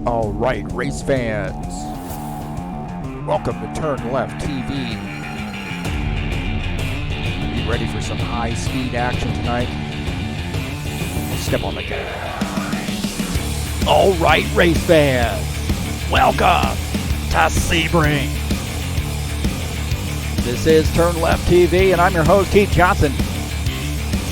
All right, race fans, welcome to TurnLeft TV. You ready for some high-speed action tonight? Step on the gas. All right, race fans, welcome to Sebring. This is TurnLeft TV, and I'm your host, Heath Johnson.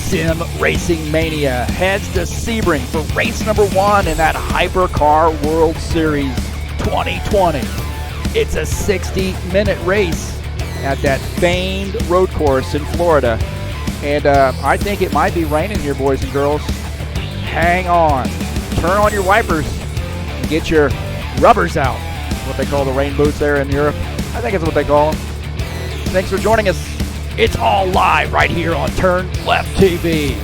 Sim Racing Mania heads to Sebring for race number 1 in that Hypercar World Series 2020. It's a 60-minute race at that famed road course in Florida. And I think it might be raining here, boys and girls. Hang on. Turn on your wipers and get your rubbers out. What they call the rain boots there in Europe. I think it's what they call them. Thanks for joining us. It's all live right here on TurnLeft TV.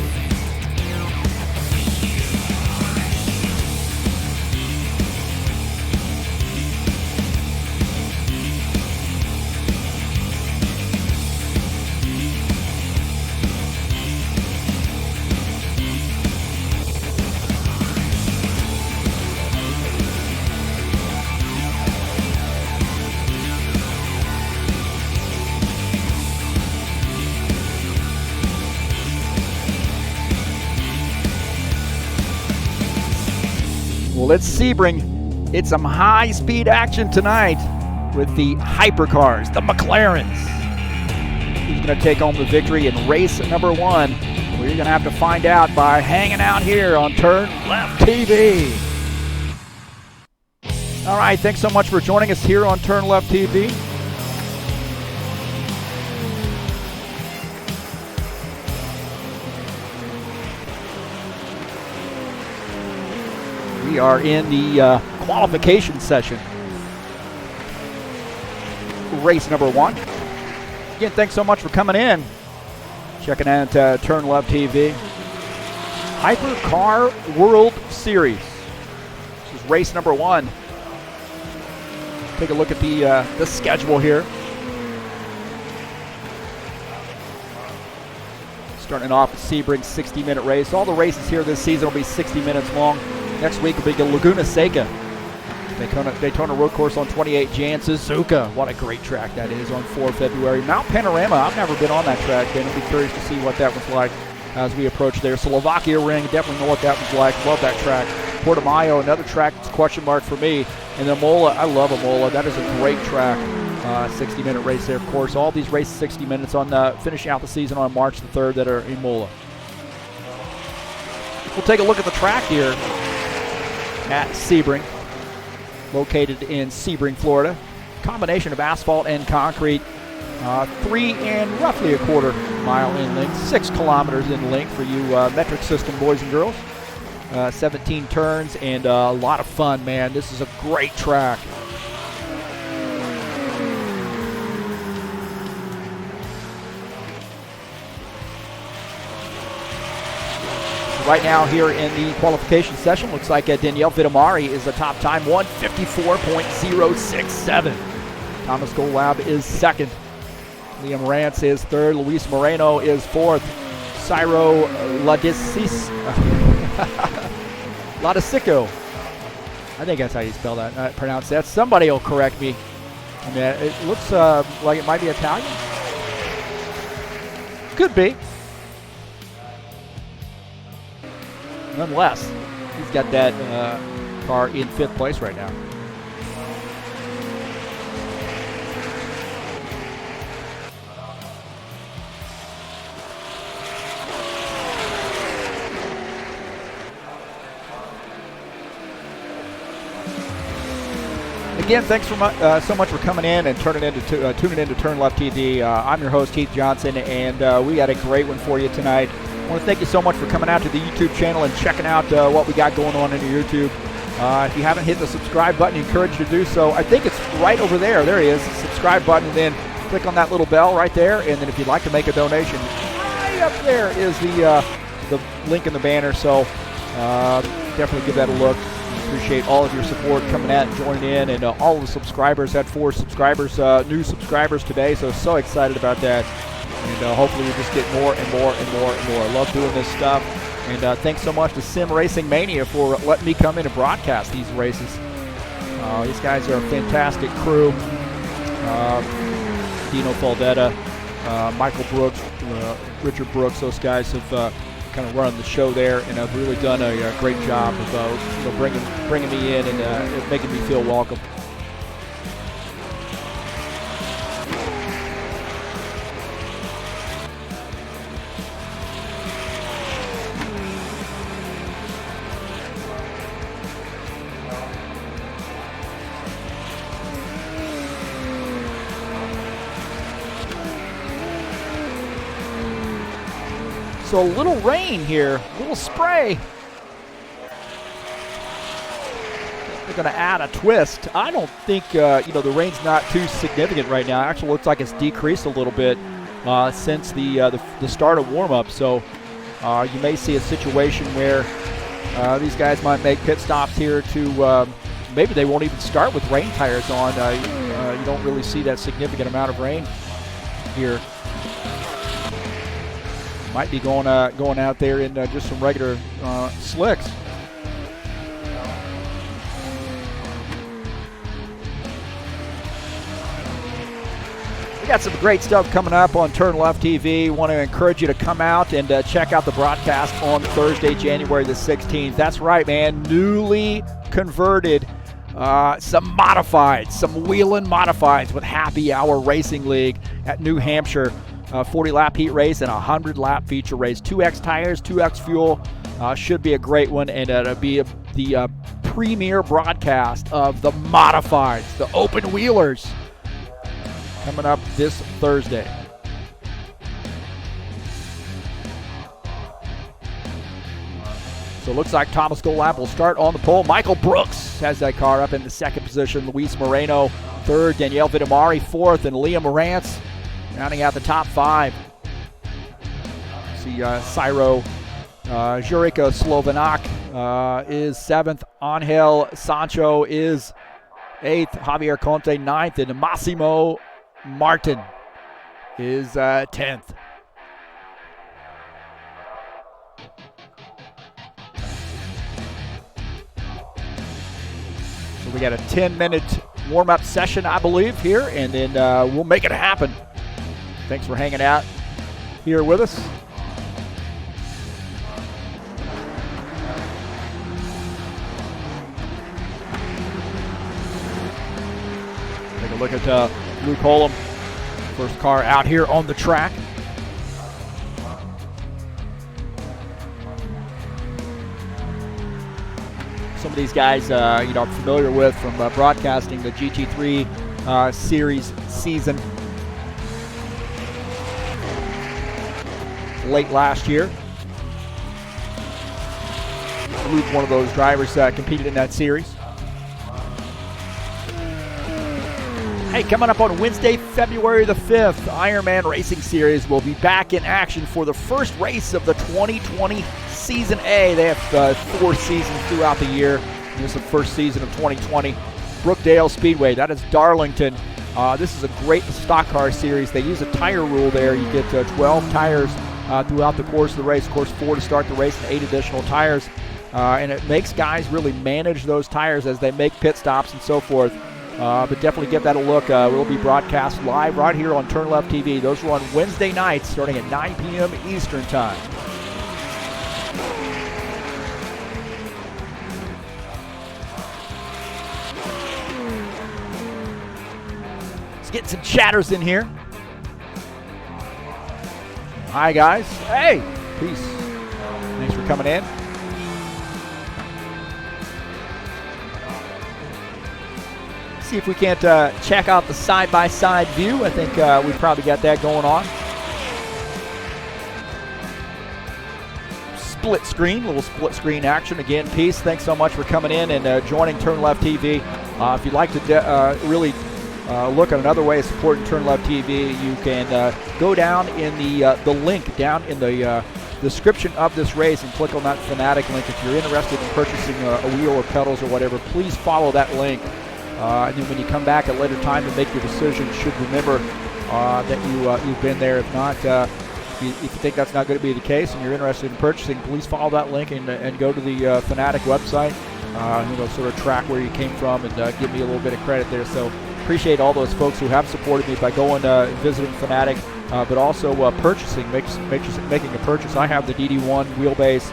Well, it's Sebring. It's some high-speed action tonight with the Hypercars, the McLarens. Who's going to take home the victory in race number 1? Well, you're going to have to find out by hanging out here on TurnLeft TV. All right, thanks so much for joining us here on TurnLeft TV. We are in the qualification session. Race number 1. Again, thanks so much for coming in. Checking out TurnLeft TV. Hypercar World Series. This is race number 1. Take a look at the schedule here. Starting off with Sebring's 60-minute race. All the races here this season will be 60 minutes long. Next week will be Laguna Seca. Daytona Road Course on 28 Jan. Suzuka, what a great track that is, on 4 February. Mount Panorama, I've never been on that track, and I'll be curious to see what that was like as we approach there. Slovakia Ring, definitely know what that was like. Love that track. Portimao, another track that's question mark for me. And Imola, I love Imola. That is a great track. 60-minute race there, of course. All these races 60 minutes on finishing out the season on March the 3rd that are Imola. We'll take a look at the track here at Sebring, located in Sebring, Florida. combination of asphalt and concrete. 3 and roughly a quarter mile in length, 6 kilometers in length for you metric system boys and girls. 17 turns and a lot of fun, man. This is a great track. Right now here in the qualification session, looks like Danielle Vitamari is the top time, 1:54.067. Thomas Golab is second. Liam Rance is third. Luis Moreno is fourth. Cyro Ladisico. I think that's how you spell that, pronounce that. Somebody will correct me. I mean, it looks like it might be Italian. Could be. Nonetheless, he's got that car in 5th place right now. Again, thanks so much for coming in and tuning into TurnLeft TV. I'm your host, Heath Johnson, and we got a great one for you tonight. I want to thank you so much for coming out to the YouTube channel and checking out what we got going on in YouTube. If you haven't hit the subscribe button, I encourage you to do so. I think it's right over there. There he is, subscribe button, and then click on that little bell right there. And then if you'd like to make a donation, right up there is the link in the banner. So definitely give that a look. Appreciate all of your support coming out and joining in, and all of the subscribers. Had 4 subscribers, new subscribers today, so excited about that. And hopefully we just get more and more and more and more. I love doing this stuff. And thanks so much to Sim Racing Mania for letting me come in and broadcast these races. These guys are a fantastic crew. Dino Faldetta, Michael Brooks, Richard Brooks, those guys have kind of run the show there, and have really done a great job of bringing me in and making me feel welcome. So a little rain here, a little spray. They're going to add a twist. I don't think, the rain's not too significant right now. Actually, looks like it's decreased a little bit since the start of warm-up. So you may see a situation where these guys might make pit stops here to maybe they won't even start with rain tires on. You don't really see that significant amount of rain here. Might be going out there in just some regular slicks. We got some great stuff coming up on TurnLeft TV. Want to encourage you to come out and check out the broadcast on Thursday, January the 16th. That's right, man. Newly converted, some wheelin' modifieds with Happy Hour Racing League at New Hampshire. 40-lap heat race and a 100-lap feature race. 2X tires, 2X fuel. Should be a great one, and it'll be the premier broadcast of the modifieds, the open wheelers, coming up this Thursday. So it looks like Thomas Golab will start on the pole. Michael Brooks has that car up in the 2nd position. Luis Moreno 3rd. Danielle Vitamari 4th. And Liam Rance rounding out the top 5. See Cyro Jurica Slovanak is 7th. Angel Sancho is 8th. Javier Conte 9th. And Massimo Martin is 10th. So we got a 10-minute warm-up session, I believe, here, and then we'll make it happen. Thanks for hanging out here with us. Take a look at Luke Holm, first car out here on the track. Some of these guys, I'm familiar with from broadcasting the GT3 Series season late last year. Luke, one of those drivers competed in that series. Hey, coming up on Wednesday, February the 5th, Ironman Racing Series will be back in action for the first race of the 2020 Season A. They have 4 seasons throughout the year. This is the first season of 2020. Brookdale Speedway, that is Darlington. This is a great stock car series. They use a tire rule there. You get 12 tires throughout the course of the race. Of course, 4 to start the race and 8 additional tires. And it makes guys really manage those tires as they make pit stops and so forth. But definitely give that a look. We'll be broadcast live right here on TurnLeft TV. Those are on Wednesday nights starting at 9 p.m. Eastern Time. Let's get some chatters in here. Hi, guys. Hey, peace. Thanks for coming in. See if we can't check out the side-by-side view. I think we probably got that going on. Split screen, little split screen action. Again, peace. Thanks so much for coming in and joining TurnLeft TV. If you'd like to really look at another way of supporting TurnLeft TV, you can go down in the link down in the description of this race and click on that Fanatic link. If you're interested in purchasing a wheel or pedals or whatever, please follow that link. And then when you come back at a later time to make your decision, you should remember that you've been there. If not, if you think that's not going to be the case and you're interested in purchasing, please follow that link and go to the Fanatic website. Sort of track where you came from and give me a little bit of credit there. So appreciate all those folks who have supported me by going and visiting Fanatic, but also making a purchase. I have the DD1 wheelbase,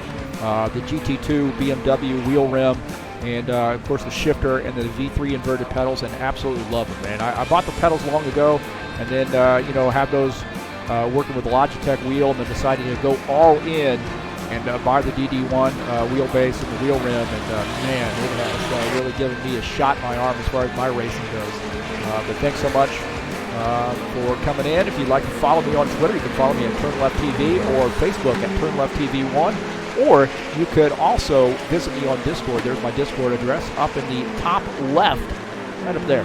the GT2 BMW wheel rim, and of course the shifter and the V3 inverted pedals, and absolutely love them, man. I bought the pedals long ago, and then have those working with the Logitech wheel, and then decided to go all in and buy the DD1 wheelbase and the wheel rim, and man, it has really given me a shot in my arm as far as my racing goes. But thanks so much for coming in. If you'd like to follow me on Twitter, you can follow me at TurnLeft TV or Facebook at TurnLeft TV1. Or you could also visit me on Discord. There's my Discord address up in the top left, right up there.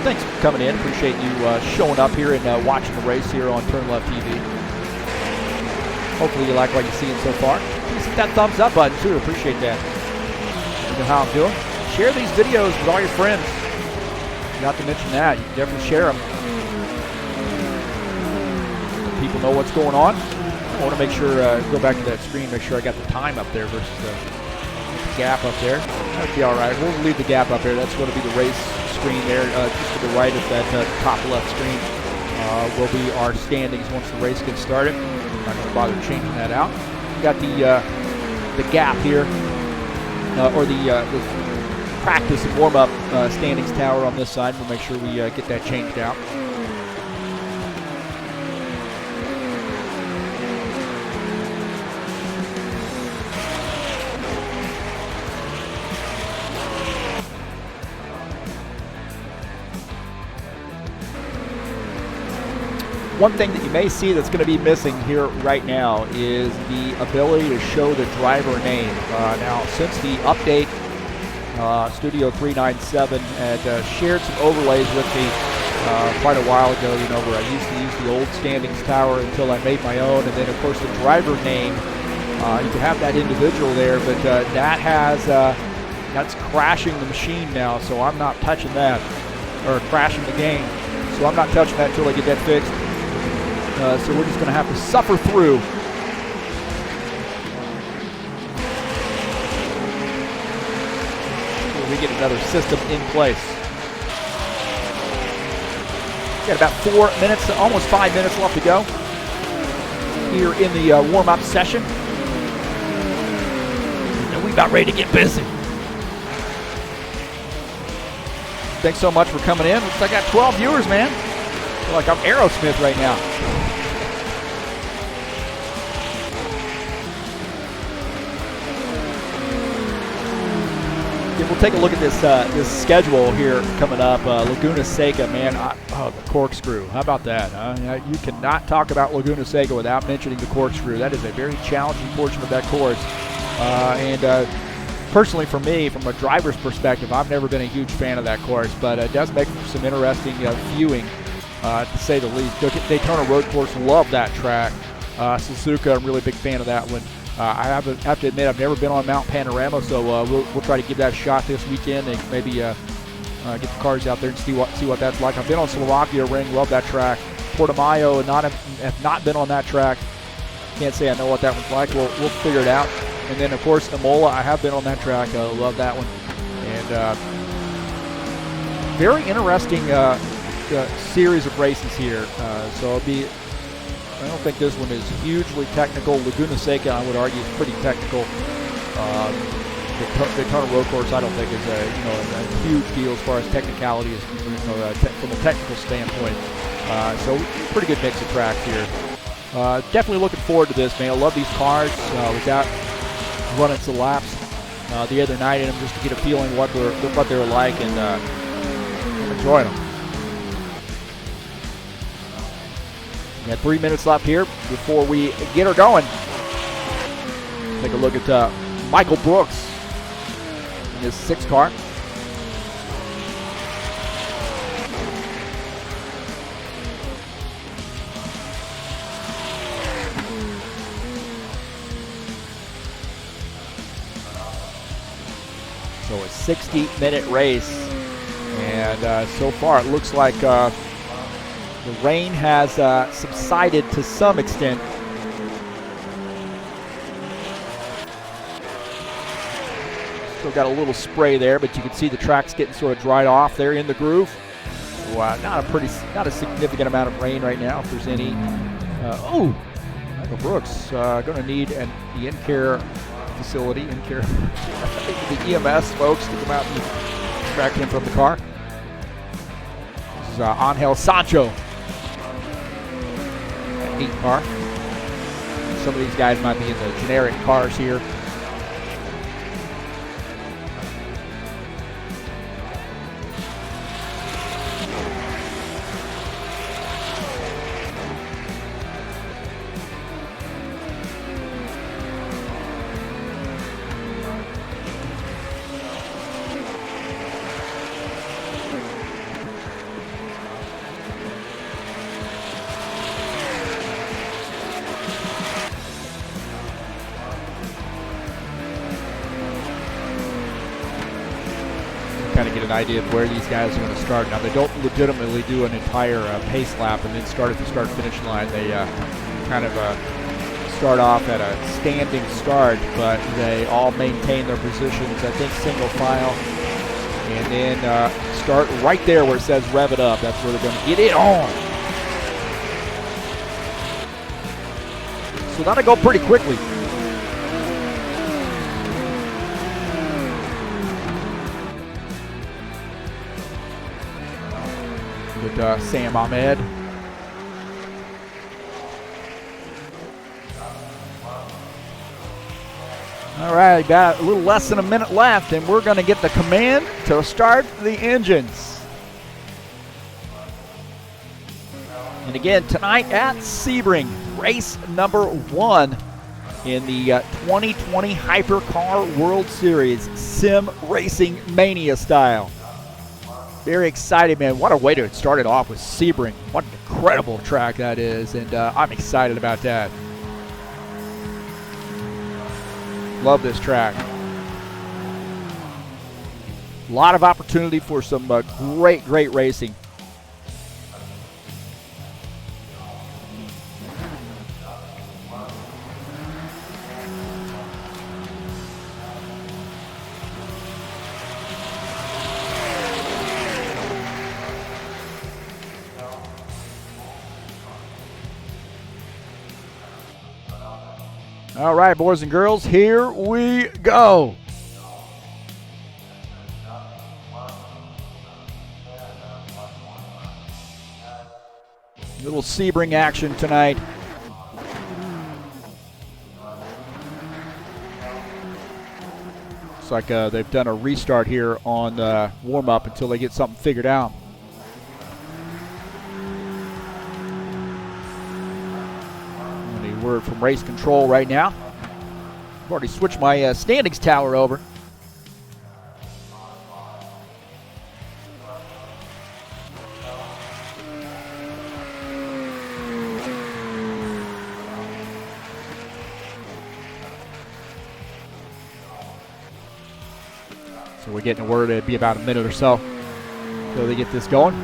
Thanks for coming in. Appreciate you showing up here and watching the race here on TurnLeft TV. Hopefully you like what you're seeing so far. Please hit that thumbs up button too. Appreciate that. You know how I'm doing. Share these videos with all your friends. Not to mention that, you can definitely share them. People know what's going on. I want to make sure, go back to that screen, make sure I got the time up there versus the gap up there. That'd be all right. We'll leave the gap up there. That's going to be the race screen there. Just to the right of that top left screen will be our standings once the race gets started. I'm not going to bother changing that out. We got the gap here, or the practice and warm-up standings tower on this side. We'll make sure we get that changed out. One thing that you may see that's going to be missing here right now is the ability to show the driver name. Now, since the update, Studio 397 had shared some overlays with me quite a while ago, where I used to use the old standings tower until I made my own. And then, of course, the driver name, you can have that individual there, but that's crashing the machine now, so I'm not touching that, or crashing the game. So I'm not touching that until I get that fixed. So we're just going to have to suffer through. We get another system in place. Got about 4 minutes, almost 5 minutes left to go here in the warm-up session. And we're about ready to get busy. Thanks so much for coming in. Looks like I got 12 viewers, man. I feel like I'm Aerosmith right now. and we'll take a look at this this schedule here coming up. Laguna Seca, man, the corkscrew. How about that? You cannot talk about Laguna Seca without mentioning the corkscrew. That is a very challenging portion of that course. Personally, for me, from a driver's perspective, I've never been a huge fan of that course, but it does make for some interesting viewing, to say the least. Daytona Road Course, love that track. Suzuka, I'm really a big fan of that one. I have to admit, I've never been on Mount Panorama, so we'll try to give that a shot this weekend and maybe get the cars out there and see what that's like. I've been on Slovakia Ring, love that track. Portimao, have not been on that track. Can't say I know what that one's like. We'll figure it out. And then, of course, Imola, I have been on that track. Love that one. And very interesting series of races here. So I don't think this one is hugely technical. Laguna Seca, I would argue, is pretty technical. The Daytona Road Course, I don't think is a huge deal as far as technicality is from a technical standpoint. So pretty good mix of tracks here. Definitely looking forward to this, man. I love these cars. Was out running some laps the other night in them just to get a feeling what they were like, and I'm enjoying them. We got 3 minutes left here before we get her going. Take a look at Michael Brooks in his 6 car. So a 60-minute race, and so far it looks like the rain has subsided to some extent. Still got a little spray there, but you can see the track's getting sort of dried off there in the groove. So, not a significant amount of rain right now, if there's any. Michael Brooks going to need the in-care facility, in-care, the EMS folks to come out and extract him from the car. This is Angel Sancho. 8 car. Some of these guys might be in the generic cars here. Kind of get an idea of where these guys are going to start. Now, they don't legitimately do an entire pace lap and then start at the start-finish line. They kind of start off at a standing start, but they all maintain their positions, I think, single file, and then start right there where it says rev it up. That's where they're going to get it on. So that'll go pretty quickly. With Sam Ahmed. All right, got a little less than a minute left, and we're going to get the command to start the engines. And again, tonight at Sebring, race number 1 in the 2020 Hypercar World Series, Sim Racing Mania style. Very excited, man. What a way to start it off with Sebring. What an incredible track that is, and I'm excited about that. Love this track. A lot of opportunity for some great racing. All right, boys and girls, here we go. Little Sebring action tonight. Looks like they've done a restart here on warm-up until they get something figured out. Any word from race control right now? I've already switched my standings tower over. So we're getting word it'd be about a minute or so until they get this going.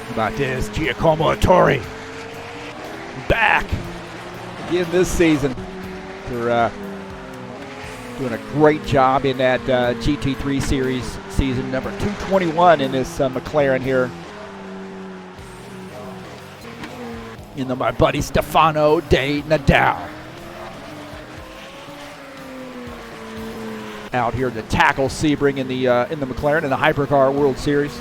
How about this? Giacomo Ettore back again this season. They're doing a great job in that GT3 Series season, number 221 in this McLaren here. In my buddy Stefano De Nadal. Out here to tackle Sebring in the McLaren in the Hypercar World Series.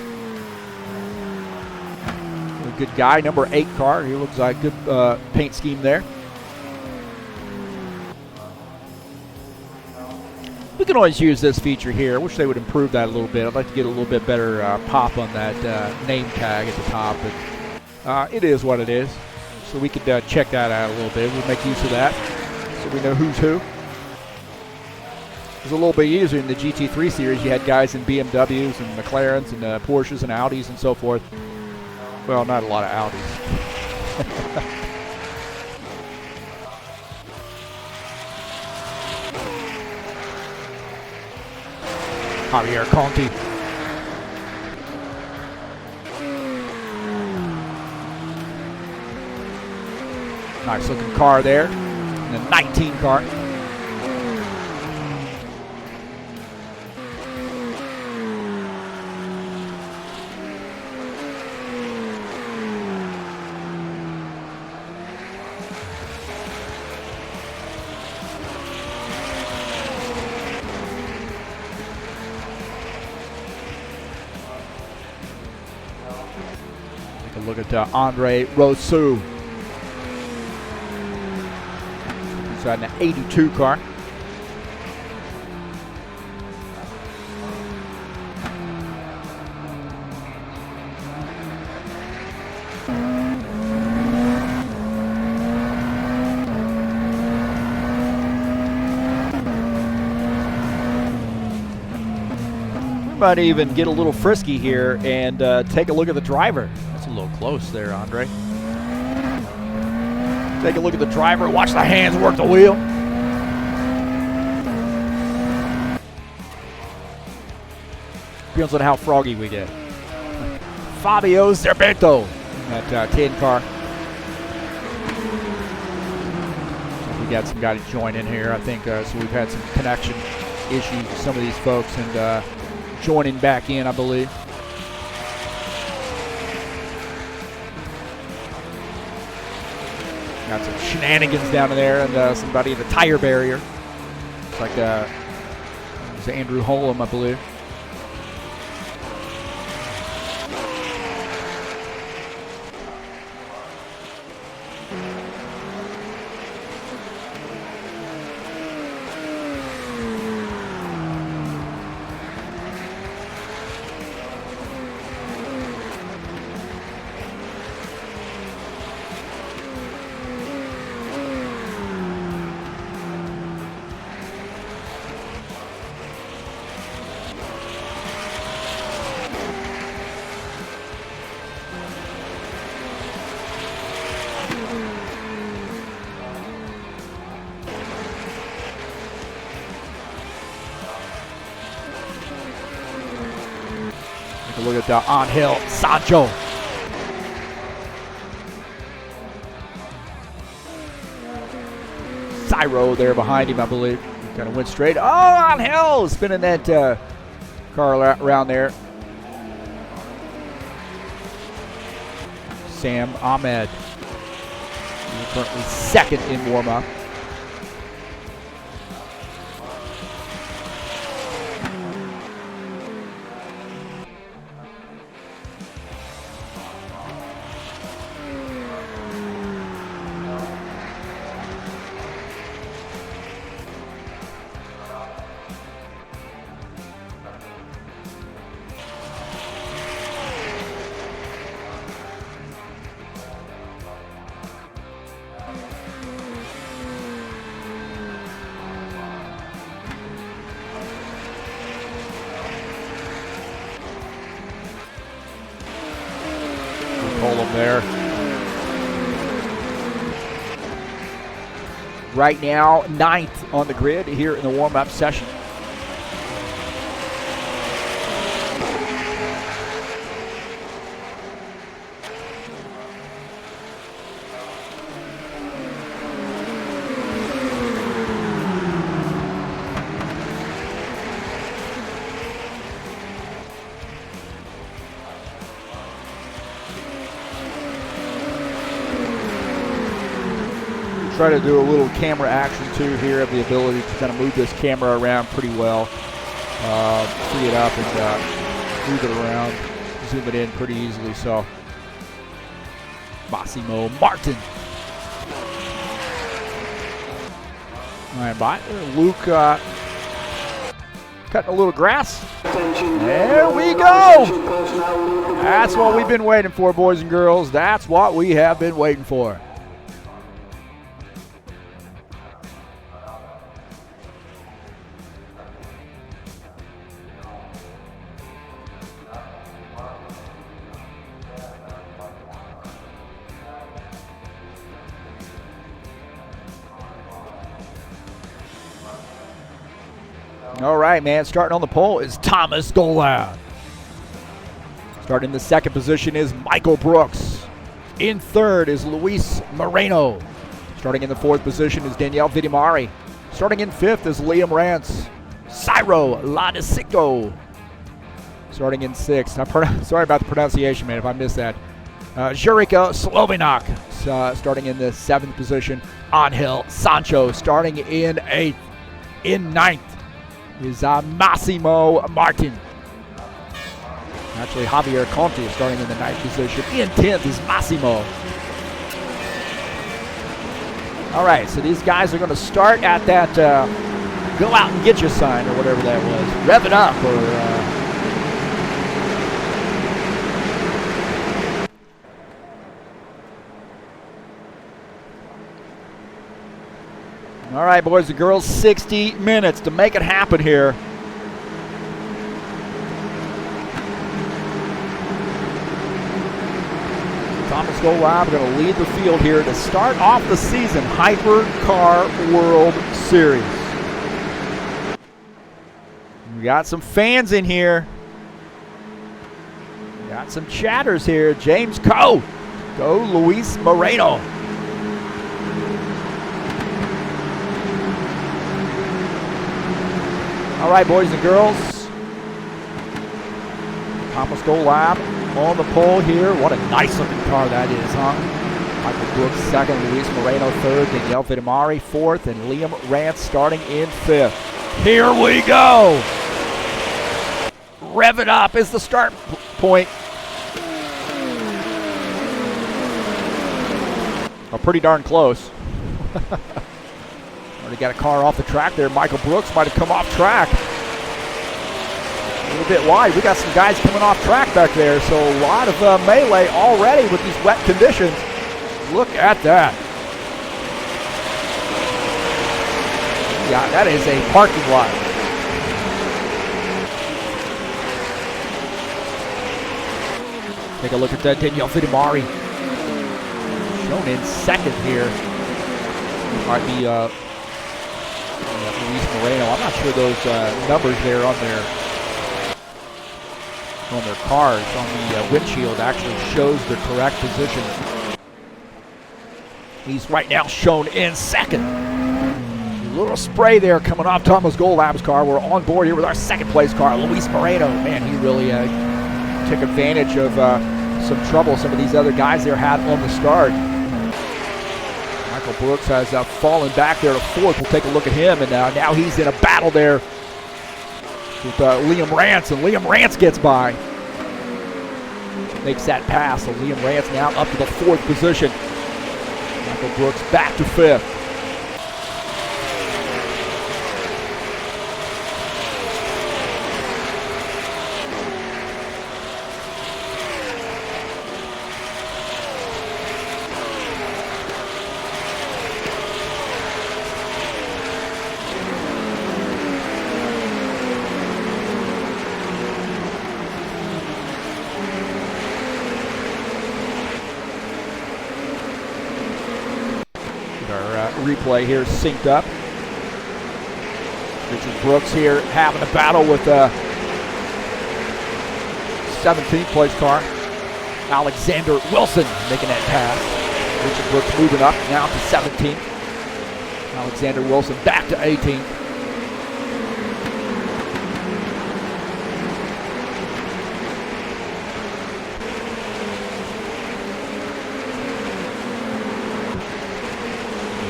A good guy, number 8 car. He looks like good paint scheme there. We can always use this feature here. I wish they would improve that a little bit. I'd like to get a little bit better pop on that name tag at the top. But it is what it is. So we could check that out a little bit. We'll make use of that so we know who's who. It was a little bit easier in the GT3 series. You had guys in BMWs and McLarens and Porsches and Audis and so forth. Well, not a lot of Audis. Javier Conti. Nice looking car there. And the 19 car. Look at Andre Rousseau. He's on the 82 car. Might even get a little frisky here and take a look at the driver. That's a little close there, Andre. Take a look at the driver. Watch the hands work the wheel. Depends on how froggy we get. Fabio Zerbeto, that 10 car. We got some guys to join in here, I think. So we've had some connection issues with some of these folks, and joining back in, I believe. Got some shenanigans down there, and somebody in the tire barrier. It's like it was Andrew Holm, I believe. Look at Angel Sancho. Cyro there behind him, I believe. Kind of went straight. Oh, Angel spinning that car around there. Sam Ahmed, currently second in warm-up. pull them there. Right now, 9th on the grid here in the warm-up session. Try to do a little camera action too here. Have the ability to kind of move this camera around pretty well. Free it up and move it around, zoom it in pretty easily. So Massimo Martin. All right, bye. Luke cutting a little grass. There we go. That's what we've been waiting for, boys and girls. That's what we have been waiting for. All right, man, starting on the pole is Thomas Golab. Starting in the second position is Michael Brooks. In third is Luis Moreno. Starting in the fourth position is Danielle Vidimari. Starting in fifth is Liam Rance. Cyro Ladisico. Starting in sixth. Sorry about the pronunciation, man, if I missed that. Jurika Slovenak. Starting in the seventh position. Angel Sancho. Starting in eighth. In ninth is Massimo Martin. Actually, Javier Conti is starting in the ninth position. In 10th is Massimo. All right, so these guys are going to start at that go out and get you sign or whatever that was. Rev it up All right, boys and girls, 60 minutes to make it happen here. Thomas Golab going to lead the field here to start off the season, Hypercar World Series. We got some fans in here. We got some chatters here. James Coe. Go Luis Moreno. All right, boys and girls. Thomas Golab on the pole here. What a nice looking car that is, huh? Michael Brooks second, Luis Moreno third, Danielle Vidimari fourth, and Liam Rance starting in fifth. Here we go. Rev it up is the start point. Oh, pretty darn close. Already got a car off the track there. Michael Brooks might have come off track. A little bit wide. We got some guys coming off track back there, so a lot of melee already with these wet conditions. Look at that. Yeah, that is a parking lot. Take a look at that Danielle Vidimari. Shown in second here. Might be Luis Moreno. I'm not sure those numbers there on their cars on the windshield actually shows the correct position. He's right now shown in second. A little spray there coming off Thomas Golab's car. We're on board here with our second place car, Luis Moreno. Man, he really took advantage of some trouble some of these other guys there had on the start. Michael Brooks has fallen back there to fourth. We'll take a look at him, and now he's in a battle there with Liam Rance, and Liam Rance gets by. Makes that pass, so Liam Rance now up to the fourth position. Michael Brooks back to fifth. replay here synced up. Richard Brooks here having a battle with 17th place car. Alexander Wilson making that pass. Richard Brooks moving up now to 17th. Alexander Wilson back to 18th.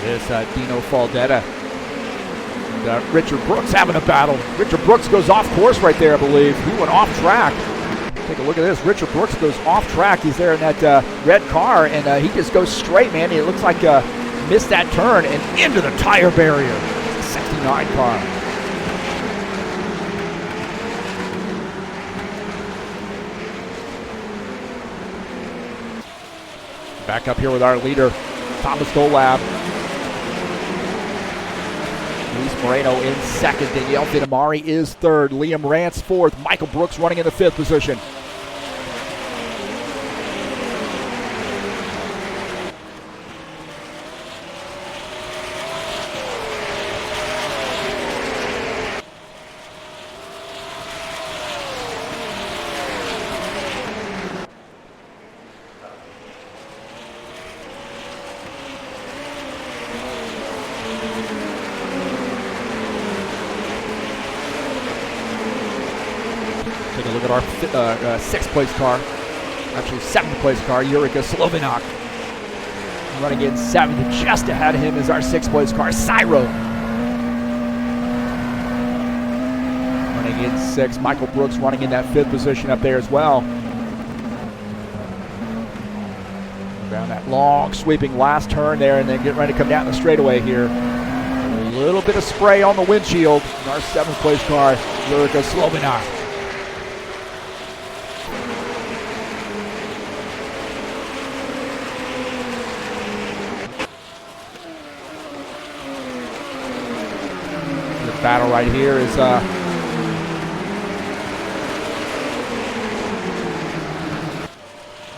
This Dino Faldetta. And, Richard Brooks having a battle. Richard Brooks goes off course right there, I believe. He went off track. Take a look at this. Richard Brooks goes off track. He's there in that red car, and he just goes straight, man. It looks like missed that turn and into the tire barrier. It's a 69 car. Back up here with our leader, Thomas Golab. Luis Moreno in second. Danielle Vitamari is third. Liam Rance fourth. Michael Brooks running in the fifth position. Take a look at our sixth place car, actually seventh place car, Jurika Slovenak. Running in seventh, just ahead of him is our sixth place car, Syro. Running in sixth, Michael Brooks running in that fifth position up there as well. Down that long sweeping last turn there and then getting ready to come down the straightaway here. A little bit of spray on the windshield in our seventh place car, Jurika Slovenak. Battle right here is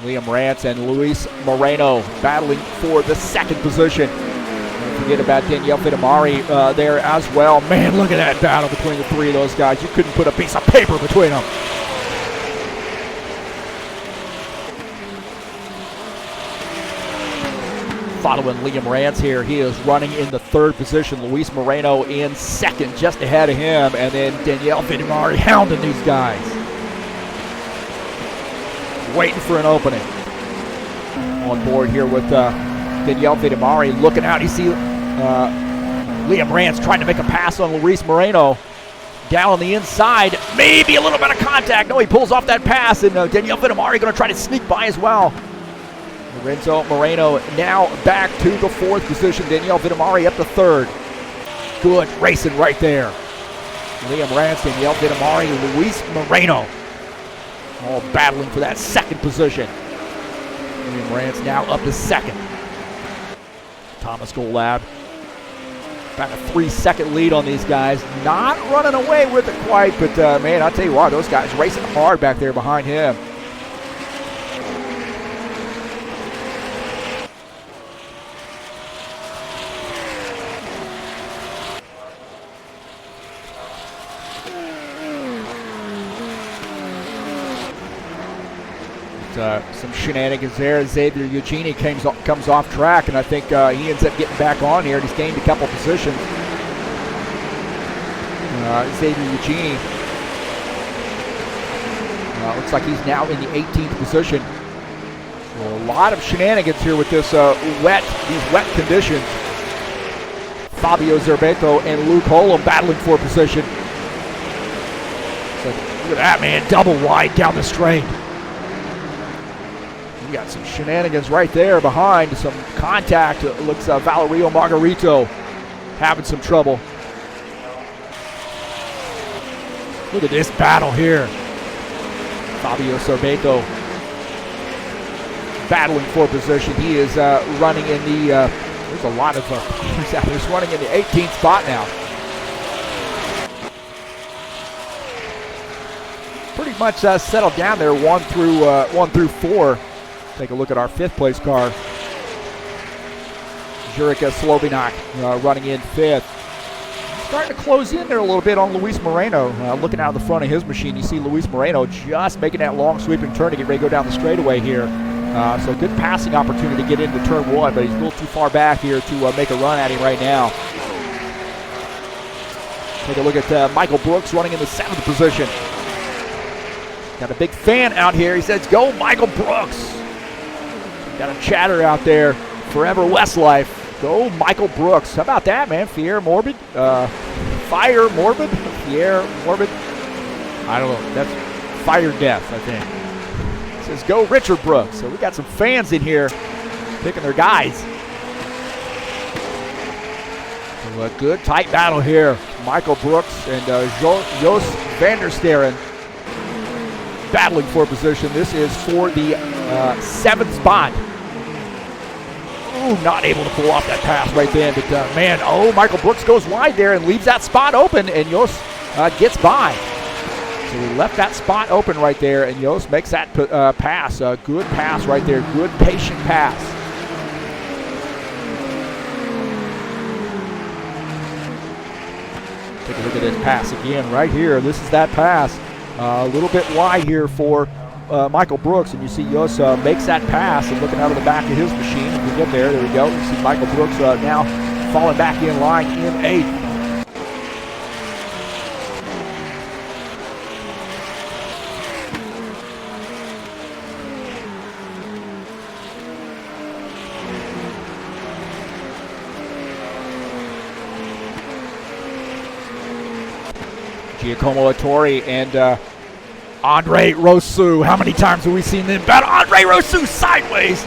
Liam Rance and Luis Moreno battling for the second position. Don't forget about Danielle Vitamari there as well. Man, look at that battle between the three of those guys. You couldn't put a piece of paper between them. Following Liam Rance here, he is running in the third position. Luis Moreno in second, just ahead of him, and then Danielle Vitamari hounding these guys. Waiting for an opening. On board here with Danielle Vitamari looking out. You see Liam Rance trying to make a pass on Luis Moreno. Down on the inside, maybe a little bit of contact. No, he pulls off that pass, and Danielle Vitamari going to try to sneak by as well. Lorenzo Moreno now back to the fourth position. Danielle Vitamari up to third. Good racing right there. Liam Rance, Danielle Vitamari, Luis Moreno all battling for that second position. Liam Rance now up to second. Thomas Golab. About a 3-second lead on these guys. Not running away with it quite, but man, I'll tell you what, those guys racing hard back there behind him. Some shenanigans there. Xavier Eugenie comes off track, and I think he ends up getting back on here, and he's gained a couple positions. Xavier Eugenie looks like he's now in the 18th position. So a lot of shenanigans here with this these wet conditions. Fabio Zerbeto and Luke Holm battling for position. So look at that, man, double wide down the straight. You got some shenanigans right there behind, some contact. It looks Valerio Margarito having some trouble. Look at this battle here. Fabio Sorbeto battling for position. He is running in the, there's a lot of he's out there. He's running in the 18th spot now. Pretty much settled down there, 1 through 4. Take a look at our fifth place car. Jurika Slovinak running in 5th. Starting to close in there a little bit on Luis Moreno. Looking out of the front of his machine, you see Luis Moreno just making that long sweeping turn to get ready to go down the straightaway here. So good passing opportunity to get into turn 1, but he's a little too far back here to make a run at him right now. Take a look at Michael Brooks running in the 7th position. Got a big fan out here. He says, "Go Michael Brooks." Got a chatter out there. Forever Westlife. Go Michael Brooks. How about that, man? Fire Morbid? Fire Morbid? Fire Morbid? I don't know. That's Fire Death, I think. It says, "Go Richard Brooks." So we got some fans in here picking their guys. So a good tight battle here. Michael Brooks and Jos van der Sterren battling for position. This is for the 7th spot. Ooh, not able to pull off that pass right then. But man, Michael Brooks goes wide there and leaves that spot open, and Jos gets by. So we left that spot open right there, and Jos makes that pass. A good pass right there. Good patient pass. Take a look at this pass again right here. This is that pass. A little bit wide here for Michael Brooks, and you see Jos makes that pass and looking out of the back of his machine. If we get there we go. You see Michael Brooks now falling back in line in 8th. Giacomo Ettore and Andre Rosu. How many times have we seen them battle? Andre Rosu sideways.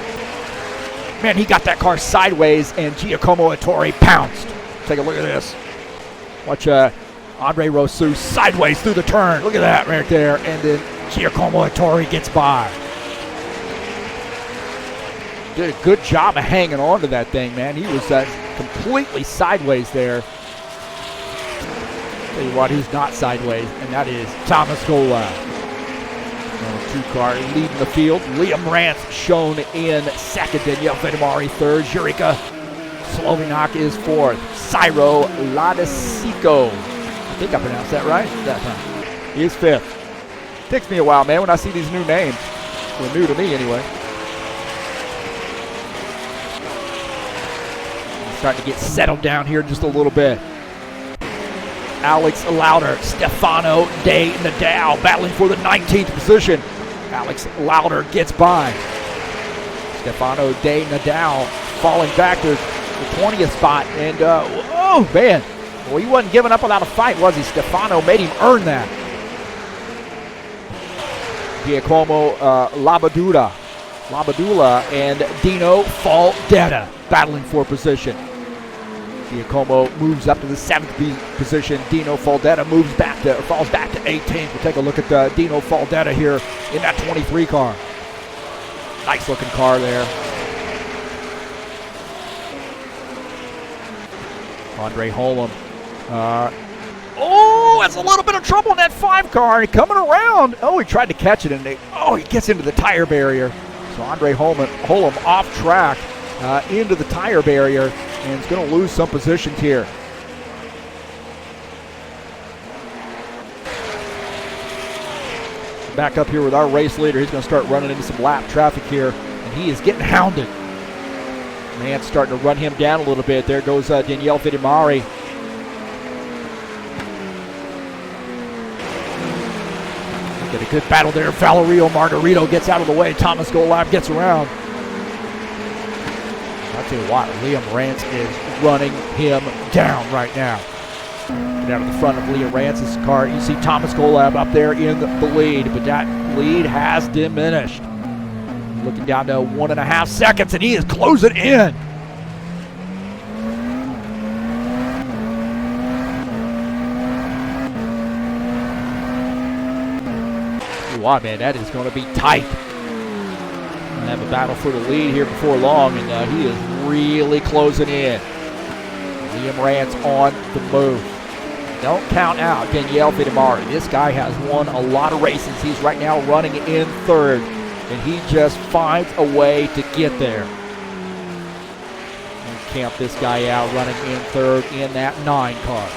Man, he got that car sideways, and Giacomo Ettore pounced. Take a look at this. Watch Andre Rosu sideways through the turn. Look at that right there. And then Giacomo Ettore gets by. Did a good job of hanging on to that thing, man. He was completely sideways there. Tell you what, who's not sideways, and that is Thomas Gola. 2-car leading the field. Liam Rance shown in 2nd. Danielle Vedemari 3rd. Jurika Slovinak is 4th. Cyro Ladisico. I think I pronounced that right that time. He is 5th. Takes me a while, man, when I see these new names. They're new to me anyway. I'm starting to get settled down here just a little bit. Alex Lauder, Stefano De Nadal battling for the 19th position. Alex Lauder gets by. Stefano De Nadal falling back to the 20th spot. And, oh, man. Well, he wasn't giving up without a fight, was he? Stefano made him earn that. Giacomo Labadula and Dino Faldetta battling for position. Giacomo moves up to the 7th position. Dino Faldetta falls back to 18th. We'll take a look at Dino Faldetta here in that 23 car. Nice looking car there. Andre Holm. That's a little bit of trouble in that 5 car. Coming around. He tried to catch it, and he gets into the tire barrier. So Andre Holm off track into the tire barrier. And it's going to lose some positions here. Back up here with our race leader. He's going to start running into some lap traffic here. And he is getting hounded. Man, starting to run him down a little bit. There goes Danielle Vedemari. Get a good battle there. Valerio Margarito gets out of the way. Thomas Golab gets around. I'll tell you what, Liam Rance is running him down right now. Get out of the front of Liam Rance's car. You see Thomas Golab up there in the lead, but that lead has diminished. Looking down to 1.5 seconds, and he is closing in. Wow, man, that is going to be tight. Have a battle for the lead here before long, and he is really closing in. Liam Rance on the move. Don't count out Danielle Vedemari. This guy has won a lot of races. He's right now running in 3rd, and he just finds a way to get there. And camp this guy out, running in third in that 9 car.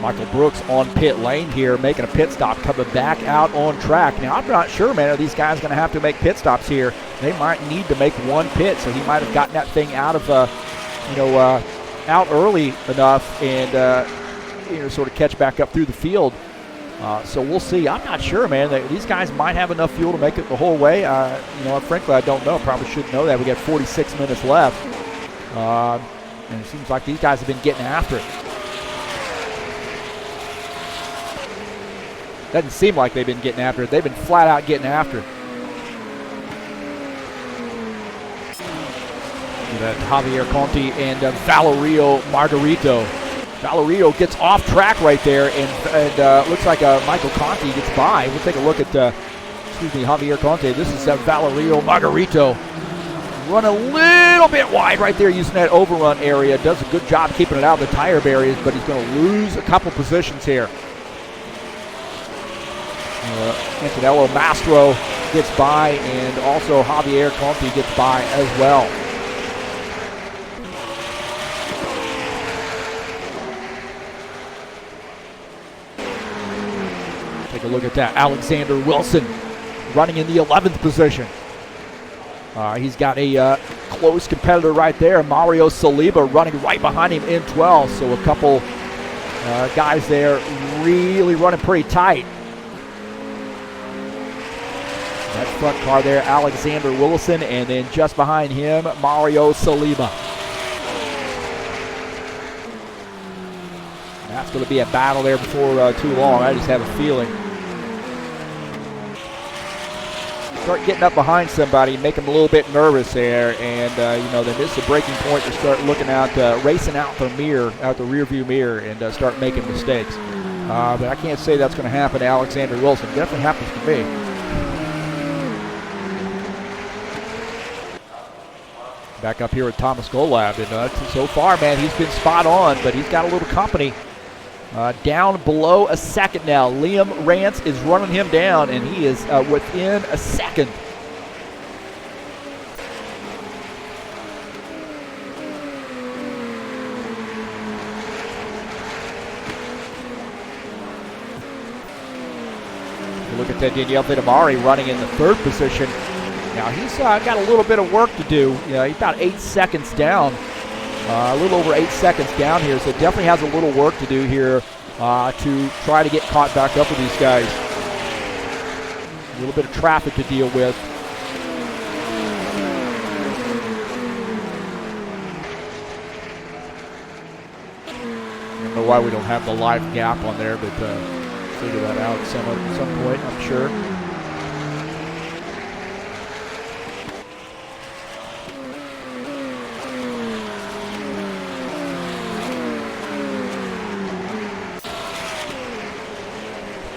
Michael Brooks on pit lane here, making a pit stop, coming back out on track. Now, I'm not sure, man, are these guys going to have to make pit stops here? They might need to make one pit, so he might have gotten that thing out of, out early enough and, sort of catch back up through the field. So we'll see. I'm not sure, man. These guys might have enough fuel to make it the whole way. Frankly, I don't know. Probably should know that. We got 46 minutes left. And it seems like these guys have been getting after it. Doesn't seem like they've been getting after it. They've been flat out getting after it. That Javier Conti and Valerio Margarito. Valerio gets off track right there, and looks like Michael Conti gets by. We'll take a look at, Javier Conti. This is Valerio Margarito. Run a little bit wide right there using that overrun area. Does a good job keeping it out of the tire barriers, but he's going to lose a couple positions here. Antonello Mastro gets by, and also Javier Conti gets by as well. Take a look at that. Alexander Wilson running in the 11th position. He's got a close competitor right there, Mario Saliba, running right behind him in 12th. So a couple guys there really running pretty tight. That front car there, Alexander Wilson, and then just behind him, Mario Saliba. That's going to be a battle there before too long. I just have a feeling. Start getting up behind somebody, make them a little bit nervous there, and then this is a breaking point to start looking out, racing out the rear view mirror, and start making mistakes. But I can't say that's going to happen to Alexander Wilson. It definitely happens to me. Back up here with Thomas Golab, and so far, man, he's been spot on, but he's got a little company. Down below a second now. Liam Rance is running him down, and he is within a second. Look at that Daniel Vitamari running in the 3rd position. Now he's got a little bit of work to do. He's about 8 seconds down. A little over 8 seconds down here, so definitely has a little work to do here to try to get caught back up with these guys. A little bit of traffic to deal with. I don't know why we don't have the live gap on there, but figure that out at some point, I'm sure.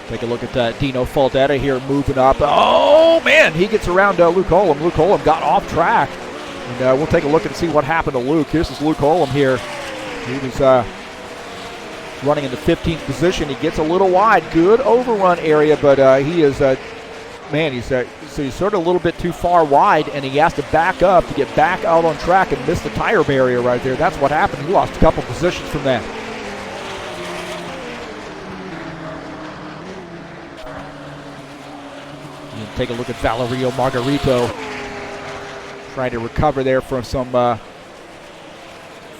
Take a look at Dino Faldetta here moving up. Oh, man, he gets around Luke Olam. Luke Olam got off track. And we'll take a look and see what happened to Luke. This is Luke Olam here. He was running in the 15th position. He gets a little wide. Good overrun area, but he is, he's sort of a little bit too far wide, and he has to back up to get back out on track and miss the tire barrier right there. That's what happened. He lost a couple positions from that. Take a look at Valerio Margarito trying to recover there from some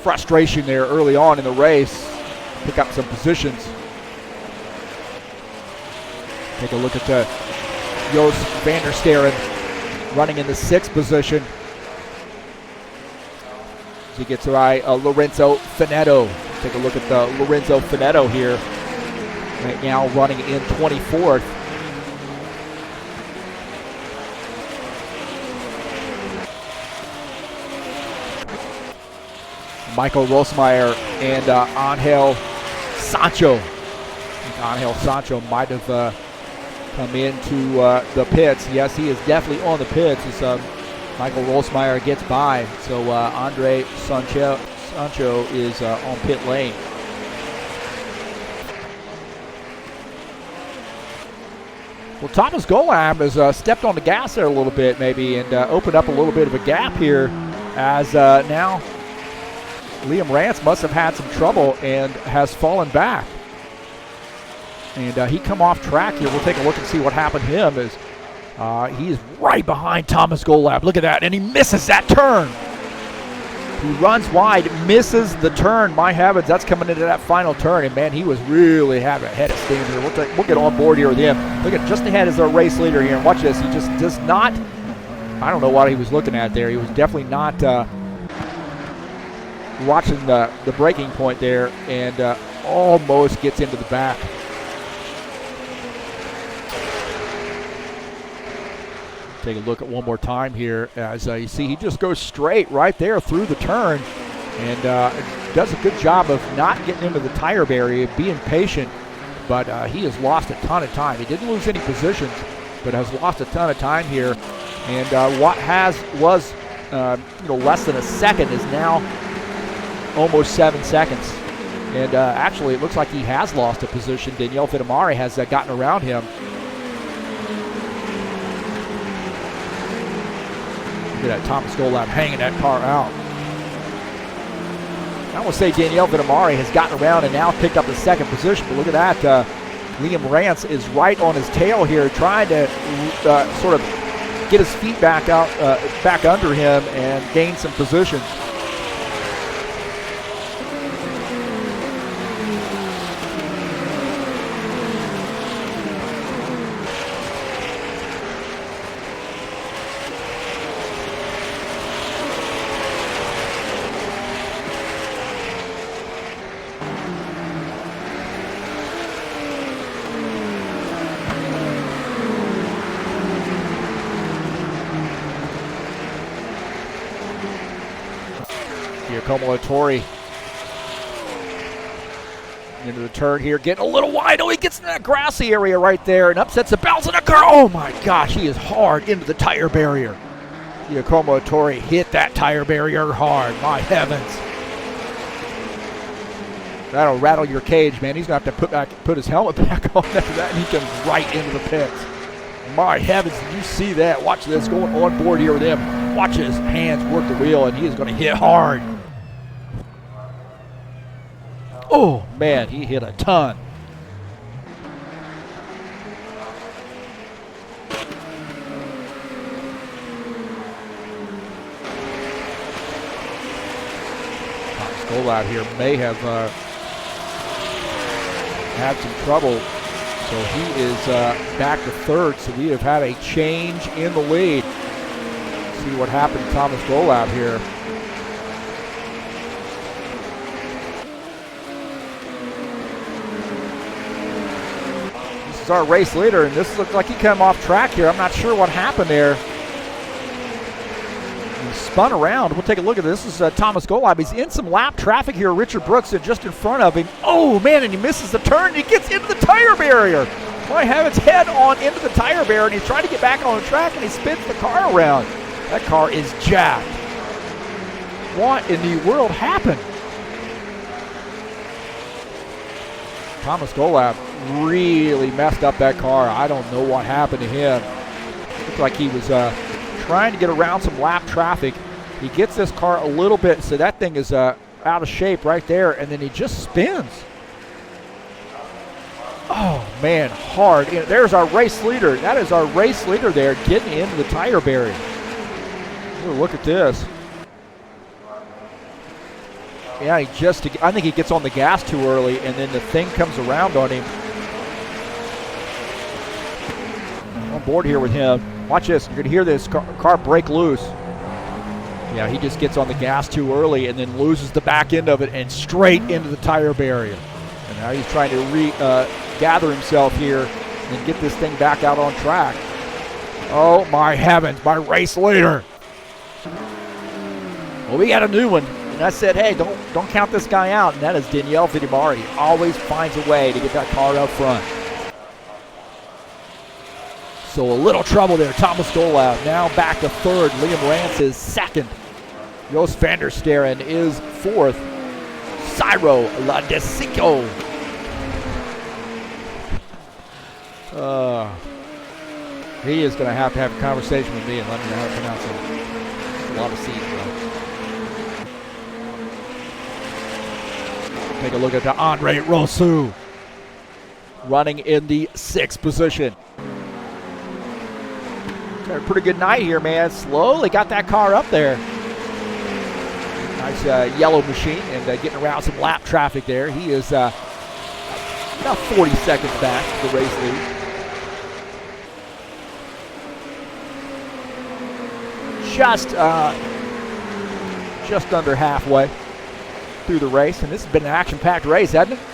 frustration there early on in the race, pick up some positions. Take a look at Jos van der Steren running in the 6th position. He gets by Lorenzo Finetto. Take a look at Lorenzo Finetto here, right now running in 24th. Michael Rosmeyer and Angel Sancho. Angel Sancho might have come into the pits. Yes, he is definitely on the pits. He's Michael Rolsmeyer gets by, so Andre Sancho is on pit lane. Well, Thomas Golab has stepped on the gas there a little bit maybe and opened up a little bit of a gap here as now Liam Rance must have had some trouble and has fallen back. And he come off track here. We'll take a look and see what happened to him as he is right behind Thomas Golab. Look at that, and he misses that turn. He runs wide, misses the turn. My heavens, that's coming into that final turn, and man, he was really having a head of steam here. We'll get on board here with him. Look at just ahead is our race leader here, and watch this. He just does not, I don't know what he was looking at there. He was definitely not watching the braking point there, and almost gets into the back. Take a look at one more time here as you see he just goes straight right there through the turn and does a good job of not getting into the tire barrier, being patient, but he has lost a ton of time. He didn't lose any positions, but has lost a ton of time here. And what was less than a second is now almost 7 seconds. And actually it looks like he has lost a position. Daniel Vitamari has gotten around him. Look at that Thomas Golab hanging that car out. I want to say Danielle Vitamari has gotten around and now picked up the second position, but look at that. Liam Rance is right on his tail here, trying to sort of get his feet back out, back under him and gain some positions. Giacomo Tori into the turn here, getting a little wide. Oh, he gets in that grassy area right there and upsets the balance of the car. Oh my gosh, he is hard into the tire barrier. Giacomo Tori hit that tire barrier hard. My heavens. That'll rattle your cage, man. He's going to have to put his helmet back on after that, and he comes right into the pits. My heavens, did you see that? Watch this, going on board here with him. Watch his hands work the wheel, and he is going to hit hard. Oh, man, he hit a ton. Thomas Golab here may have had some trouble. So he is back to third, so we have had a change in the lead. See what happened to Thomas Golab here. This is our race leader, and this looks like he came off track here. I'm not sure what happened there. He spun around. We'll take a look at this. This is Thomas Golab. He's in some lap traffic here. Richard Brooks is just in front of him. Oh, man, and he misses the turn, and he gets into the tire barrier. Boy, have its head on into the tire barrier, and he's trying to get back on the track, and he spins the car around. That car is jacked. What in the world happened? Thomas Golab really messed up that car. I don't know what happened to him. Looked like he was trying to get around some lap traffic. He gets this car a little bit, so that thing is out of shape right there, and then he just spins. Oh, man, hard. There's our race leader. That is our race leader there getting into the tire barrier. Ooh, look at this. Yeah, I think he gets on the gas too early, and then the thing comes around on him. On board here with him. Watch this. You're going to hear this car break loose. Yeah, he just gets on the gas too early and then loses the back end of it and straight into the tire barrier. And now he's trying to gather himself here and get this thing back out on track. Oh, my heavens, my race leader. Well, we got a new one. And I said, hey, don't count this guy out. And that is Danielle Vitamari. He always finds a way to get that car up front. So a little trouble there. Thomas Golab now back to third. Liam Rance is second. Jos van der Sterren is fourth. Cyro Ladesico. He is going to have a conversation with me and let me know how to pronounce it. A lot of C's, bro. Take a look at the Andre Rosu running in the 6th position. Had a pretty good night here, man. Slowly got that car up there. Nice yellow machine and getting around some lap traffic there. He is about 40 seconds back to the race lead. Just under halfway through the race, and this has been an action-packed race, hasn't it?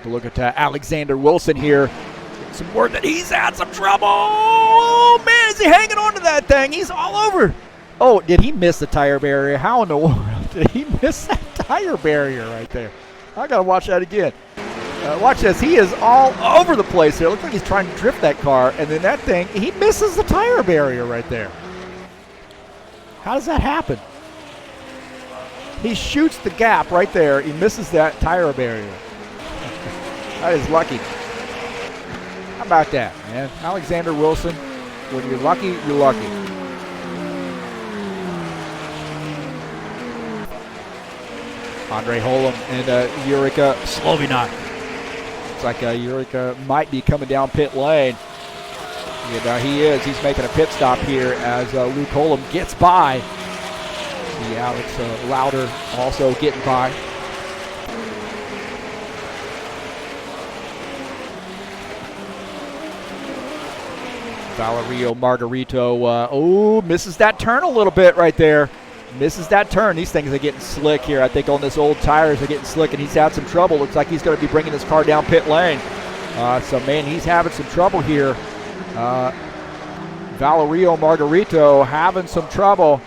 Look at Alexander Wilson here. Some word that he's had some trouble. Oh, man, is he hanging on to that thing? He's all over. Oh, did he miss the tire barrier? How in the world did he miss that tire barrier right there? I got to watch that again. Watch this. He is all over the place here. Looks like he's trying to drift that car, and then that thing, he misses the tire barrier right there. How does that happen? He shoots the gap right there. He misses that tire barrier. That is lucky. How about that, man? Alexander Wilson, when you're lucky, you're lucky. Andre Holm and Jurika Slovinat. Looks like Jurika might be coming down pit lane. And he is. He's making a pit stop here as Luke Holm gets by. See Alex Lauder also getting by. Valerio Margarito, misses that turn a little bit right there. Misses that turn. These things are getting slick here. I think on this old tires are getting slick, and he's had some trouble. Looks like he's going to be bringing this car down pit lane. So, man, he's having some trouble here. Valerio Margarito having some trouble.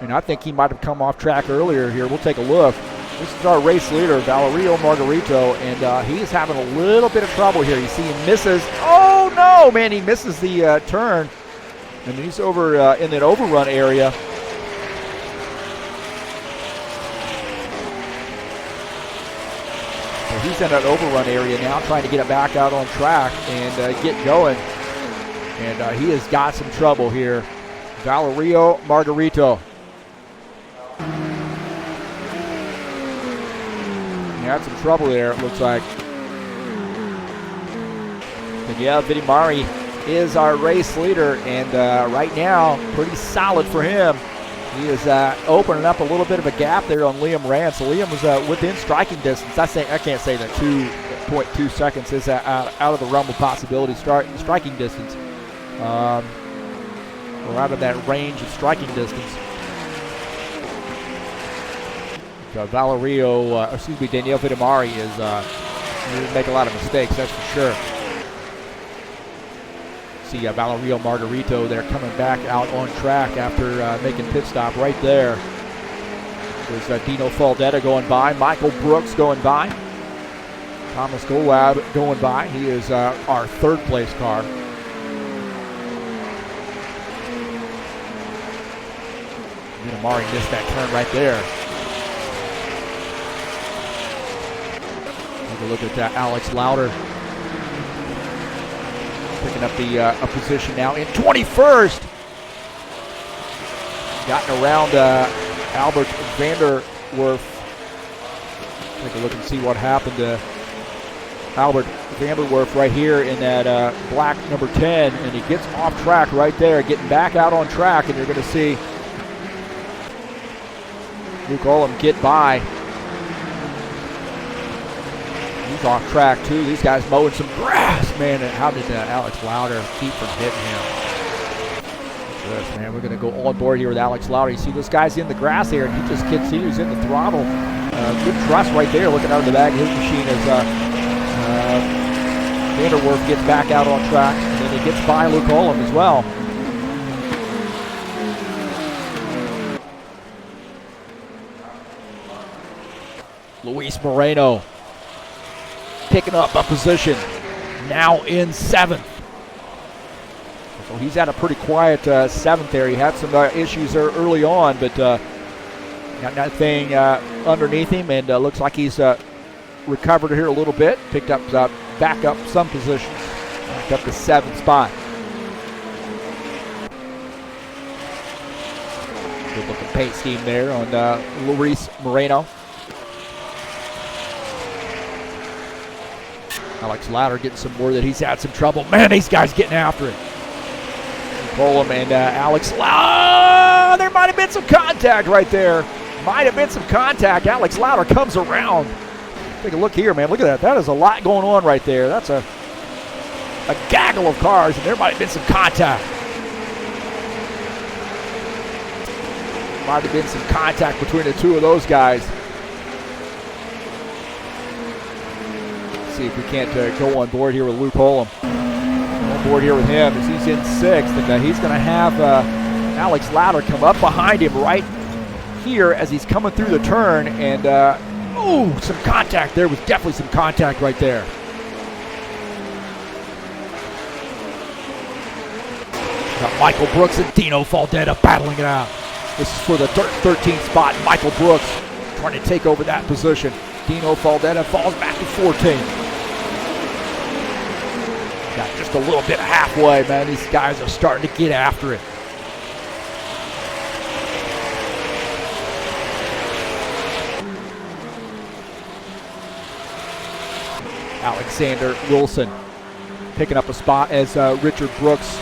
And I think he might have come off track earlier here. We'll take a look. This is our race leader, Valerio Margarito, and he's having a little bit of trouble here. You see he misses. Oh, no, man, he misses the turn. And he's over in that overrun area. So he's in that overrun area now, trying to get it back out on track and get going. And he has got some trouble here. Valerio Margarito. He had some trouble there, it looks like. And yeah, Vidimari is our race leader, and right now, pretty solid for him. He is opening up a little bit of a gap there on Liam Rance. So Liam was within striking distance. I can't say that 2.2 seconds is out of the realm of possibility. Striking distance. We're out of that range of striking distance. Daniel Vidimari is going to make a lot of mistakes, that's for sure. See Valerio Margarito there coming back out on track after making pit stop right there. There's Dino Faldetta going by, Michael Brooks going by, Thomas Golab going by. He is our third place car. Vidimari missed that turn right there. Take a look at Alex Lauder. Picking up the a position now in 21st. Gotten around Albert Vanderwerf. Take a look and see what happened to Albert Vanderwerf right here in that black number 10. And he gets off track right there, getting back out on track. And you're going to see Luke Ullum get by. He's off track too. These guys mowing some grass, man. And how did Alex Lauder keep from hitting him? Look at this, man. We're going to go on board here with Alex Lauder. You see this guy's in the grass here, and he just continues in the throttle. Good thrust right there, looking out of the back of his machine as Vanderwerf gets back out on track, and then he gets by Luke Ullum as well. Luis Moreno picking up a position, now in 7th. So he's had a pretty quiet 7th there. He had some issues there early on, but got nothing underneath him, and looks like he's recovered here a little bit. Picked up, back up some positions, back up to 7th spot. Good looking paint scheme there on Luis Moreno. Alex Lauder getting some word that he's had some trouble. Man, these guys getting after it. Podium and Alex Lauder. There might have been some contact right there. Might have been some contact. Alex Lauder comes around. Take a look here, man. Look at that. That is a lot going on right there. That's a gaggle of cars, and there might have been some contact. Might have been some contact between the two of those guys. See if we can't go on board here with Luke Holm. On board here with him as he's in 6th, and he's going to have Alex Lauder come up behind him right here as he's coming through the turn, and some contact. There was definitely some contact right there. Got Michael Brooks and Dino Faldetta battling it out. This is for the 13th spot. Michael Brooks trying to take over that position. Dino Faldetta falls back to 14th. Got just a little bit halfway, man. These guys are starting to get after it. Alexander Wilson picking up a spot as Richard Brooks,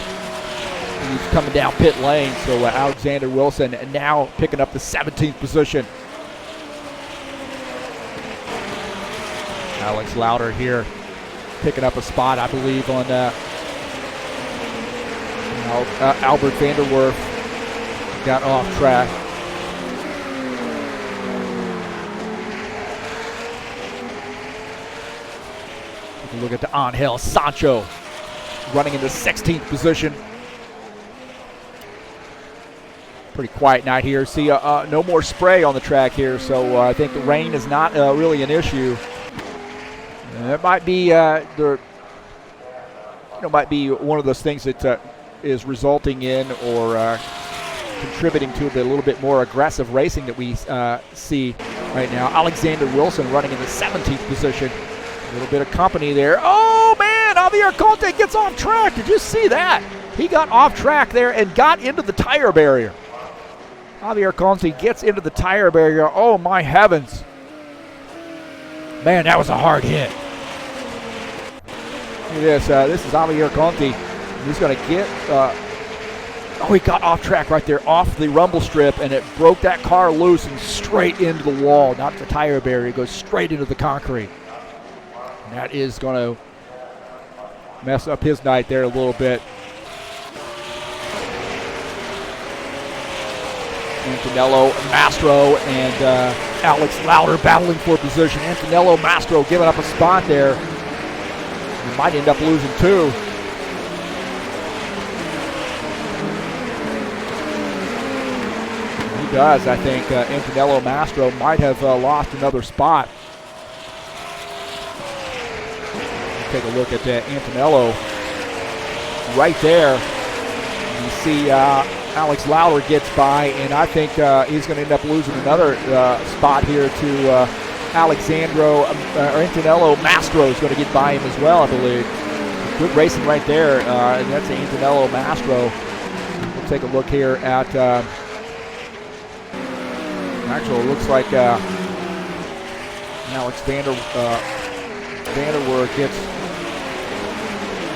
he's coming down pit lane. So Alexander Wilson now picking up the 17th position. Alex Lauder here picking up a spot, I believe, on Albert Vanderwerf. Got off track. Take a look at the Angel Sancho running in the 16th position. Pretty quiet night here. See, no more spray on the track here, so I think the rain is not really an issue. That might be might be one of those things that is resulting in or contributing to a little bit more aggressive racing that we see right now. Alexander Wilson running in the 17th position. A little bit of company there. Oh man, Javier Conte gets off track. Did you see that? He got off track there and got into the tire barrier. Javier Conte gets into the tire barrier. Oh my heavens. Man, that was a hard hit. Look at this. This is Javier Conte. He's going to get... he got off track right there, off the rumble strip, and it broke that car loose and straight into the wall, not the tire barrier. It goes straight into the concrete. And that is going to mess up his night there a little bit. Antonello Mastro and Alex Lauder battling for position. Antonello Mastro giving up a spot there. He might end up losing 2. He does. I think Antonello Mastro might have lost another spot. Take a look at Antonello right there. You see Alex Lauder gets by, and I think he's going to end up losing another spot here to Antonello Mastro is going to get by him as well, I believe. Good racing right there, and that's Antonello Mastro. We'll take a look here at, actually it looks like Alex Vanderwerf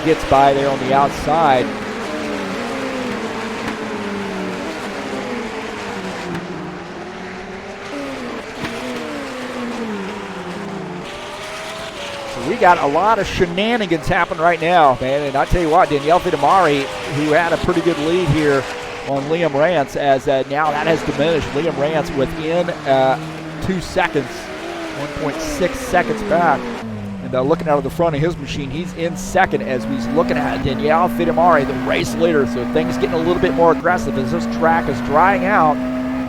gets by there on the outside. We got a lot of shenanigans happening right now, man. And I tell you what, Danielle Fitamari, who had a pretty good lead here on Liam Rance, as now that has diminished. Liam Rance within 2 seconds, 1.6 seconds back. And looking out of the front of his machine, he's in 2nd as he's looking at Danielle Fitamari, the race leader. So things getting a little bit more aggressive as this track is drying out.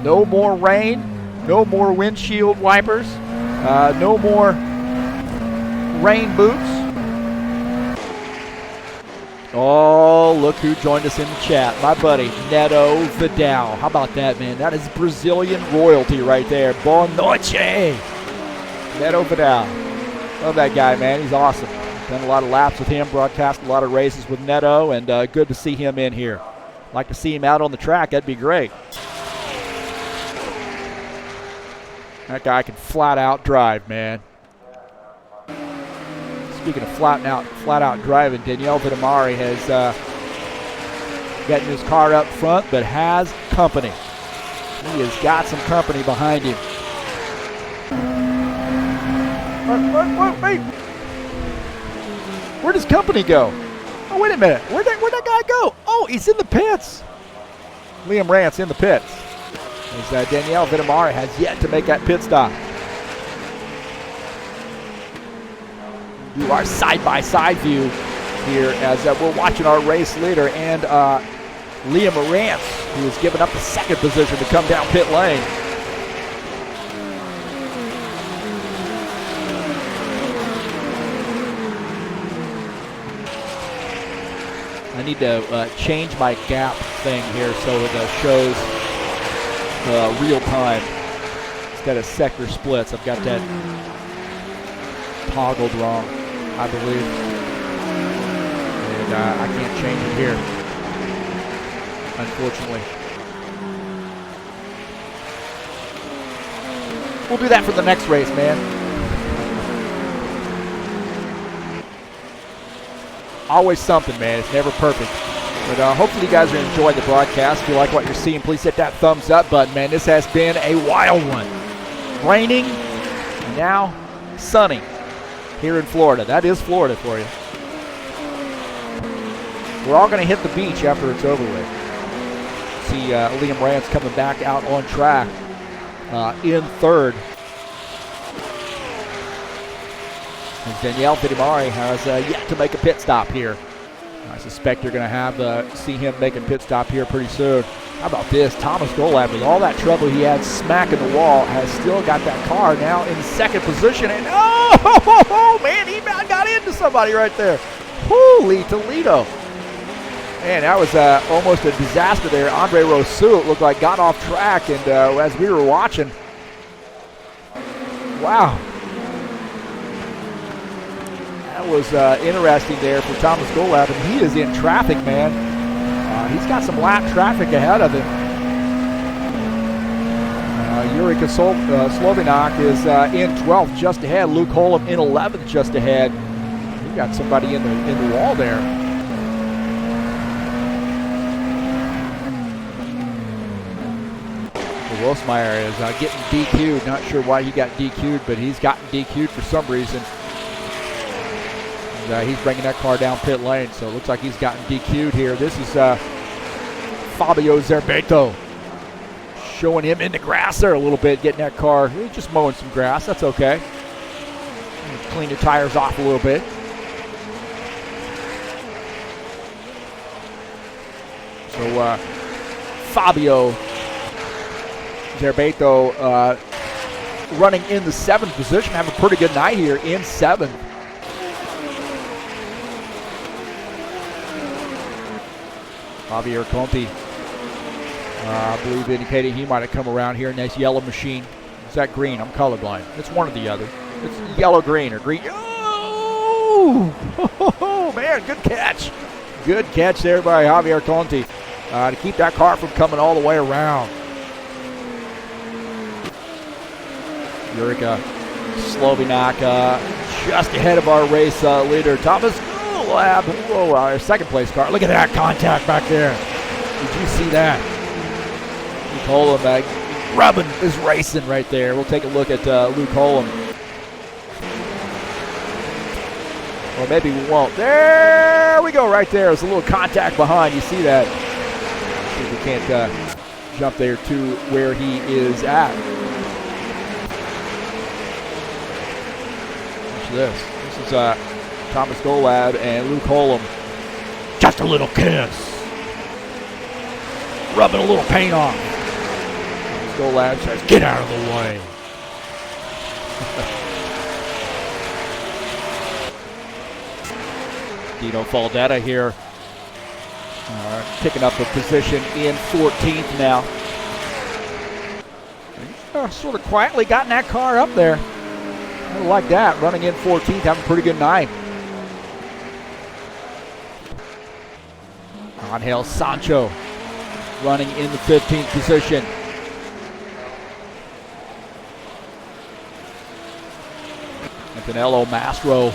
No more rain, no more windshield wipers. No more rain boots. Oh, look who joined us in the chat. My buddy, Neto Vidal. How about that, man? That is Brazilian royalty right there. Boa noite. Neto Vidal. Love that guy, man. He's awesome. Done a lot of laps with him, broadcast a lot of races with Neto, and good to see him in here. Like to see him out on the track. That'd be great. That guy can flat out drive, man. Speaking of flat out driving, Daniele Vitamari has gotten his car up front, but has company. He has got some company behind him. Wait. Where does company go? Oh, wait a minute. Where'd that guy go? Oh, he's in the pits. Liam Rance in the pits. As Daniele Vitamari has yet to make that pit stop. Do our side-by-side view here as we're watching our race leader and Liam Rance, who has given up the second position to come down pit lane. I need to change my gap thing here so it shows real time instead of sector splits. I've got that toggled wrong, I believe, and I can't change it here, unfortunately. We'll do that for the next race, man. Always something, man. It's never perfect. But hopefully you guys are enjoying the broadcast. If you like what you're seeing, please hit that thumbs up button, man. This has been a wild one. Raining, and now sunny here in Florida. That is Florida for you. We're all going to hit the beach after it's over with. See Liam Rance coming back out on track in third. And Daniele Vitamari has yet to make a pit stop here. I suspect you're going to see him making pit stop here pretty soon. How about this? Thomas Golab, with all that trouble he had smacking the wall, has still got that car now in second position. And oh man, he got into somebody right there. Holy Toledo. Man, that was almost a disaster there. Andre Rousseau, it looked like, got off track. And as we were watching, wow. That was interesting there for Thomas Golab, and he is in traffic, man. He's got some lap traffic ahead of him. Jurika Slovinok is in 12th, just ahead. Luke Holm in 11th, just ahead. We got somebody in the wall there. Wilsmeyer is getting DQ'd. Not sure why he got DQ'd, but he's gotten DQ'd for some reason. He's bringing that car down pit lane, so it looks like he's gotten DQ'd here. This is Fabio Zerbeto showing him in the grass there a little bit, getting that car, he's just mowing some grass. That's okay. Clean the tires off a little bit. So Fabio Zerbeto running in the 7th position, having a pretty good night here in 7th. Javier Conti, I believe, indicating he might have come around here in this yellow machine. Is that green? I'm colorblind. It's one or the other. It's yellow-green or green. Oh, man, good catch. Good catch there by Javier Conti to keep that car from coming all the way around. Jurika Slovinok just ahead of our race leader, Thomas Golab. Whoa, our second place car. Look at that contact back there. Did you see that? Luke Holm rubbing is racing right there. We'll take a look at Luke Holm. Or maybe we won't. There we go right there. There's a little contact behind. You see that? See if we can't jump there to where he is at. Watch this. This is Thomas Golab and Luke Holm. Just a little kiss. Rubbing a little paint off. Thomas Golab says, get out of the way. Dino Faldetta here, picking up a position in 14th now. Sort of quietly gotten that car up there. I like that, running in 14th, having a pretty good night. Angel Sancho running in the 15th position. Antonello Mastro.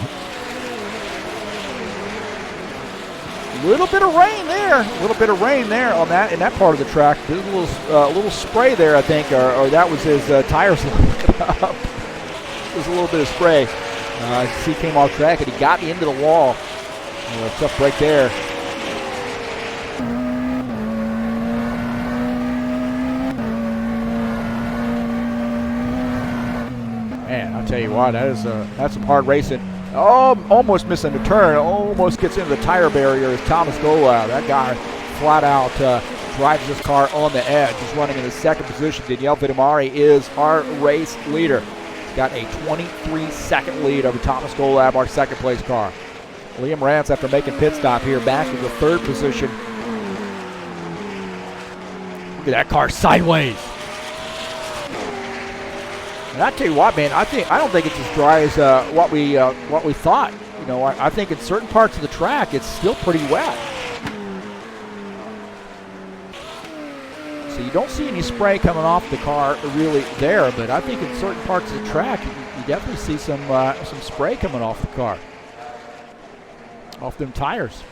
Little bit of rain there. A little bit of rain there on that in that part of the track. There's a little spray there, I think, or that was his tires looking up. There's a little bit of spray. He came off track and he got into the wall. Tough break there. Man, I'll tell you what, that's some hard racing. Oh, almost missing the turn. Almost gets into the tire barrier is Thomas Golab. That guy flat out drives this car on the edge. He's running in the second position. Daniele Vitamari is our race leader. He's got a 23-second lead over Thomas Golab, our second place car. Liam Rance, after making pit stop here, back in the third position. Look at that car sideways. And I tell you what, man, I don't think it's as dry as what we thought. You know, I think in certain parts of the track it's still pretty wet. So you don't see any spray coming off the car really there, but I think in certain parts of the track you definitely see some spray coming off the car, off them tires.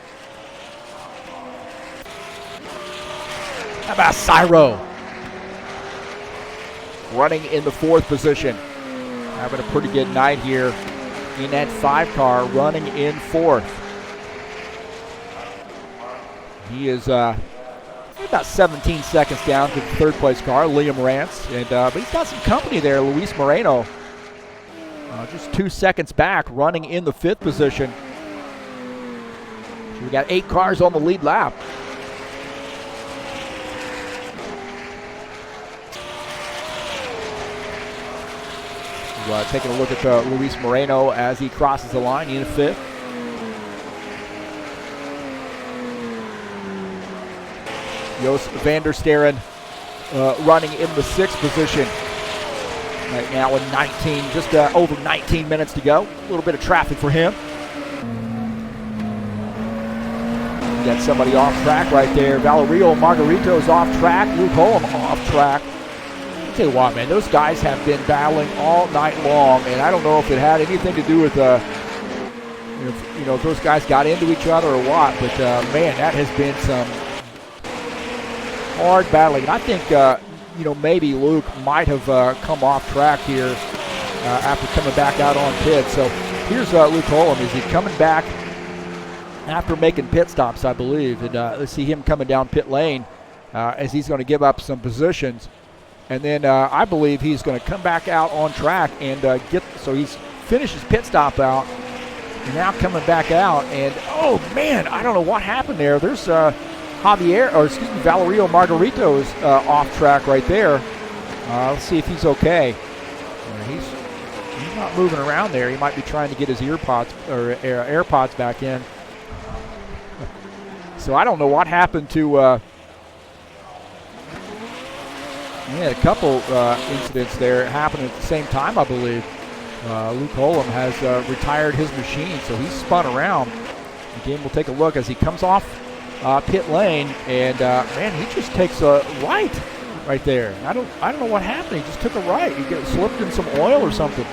How about Cyro? Running in the fourth position. Having a pretty good night here in that 5 car, running in fourth. He is about 17 seconds down to the third place car, Liam Rance. But he's got some company there, Luis Moreno. Just 2 seconds back, running in the 5th position. So we got 8 cars on the lead lap. Taking a look at Luis Moreno as he crosses the line in 5th. Jos van der Sterren running in the 6th position. Right now in 19, just over 19 minutes to go. A little bit of traffic for him. Got somebody off track right there. Valerio Margarito's off track. Luke Holm off track. I'll tell you what, man, those guys have been battling all night long, and I don't know if it had anything to do with if those guys got into each other or what, but man, that has been some hard battling. And I think maybe Luke might have come off track here after coming back out on pit. So here's Luke Holm. Is he coming back after making pit stops, I believe? And let's see him coming down pit lane as he's going to give up some positions. And then I believe he's going to come back out on track and so he's finished his pit stop out and now coming back out. And, oh, man, I don't know what happened there. There's Valerio Margarito is off track right there. Let's see if he's okay. He's not moving around there. He might be trying to get his AirPods back in. So I don't know what happened to a couple incidents there happening at the same time, I believe. Luke Holm has retired his machine, so he's spun around. Again, we'll take a look as he comes off pit lane, and man, he just takes a right there. I don't know what happened. He just took a right. He slipped in some oil or something.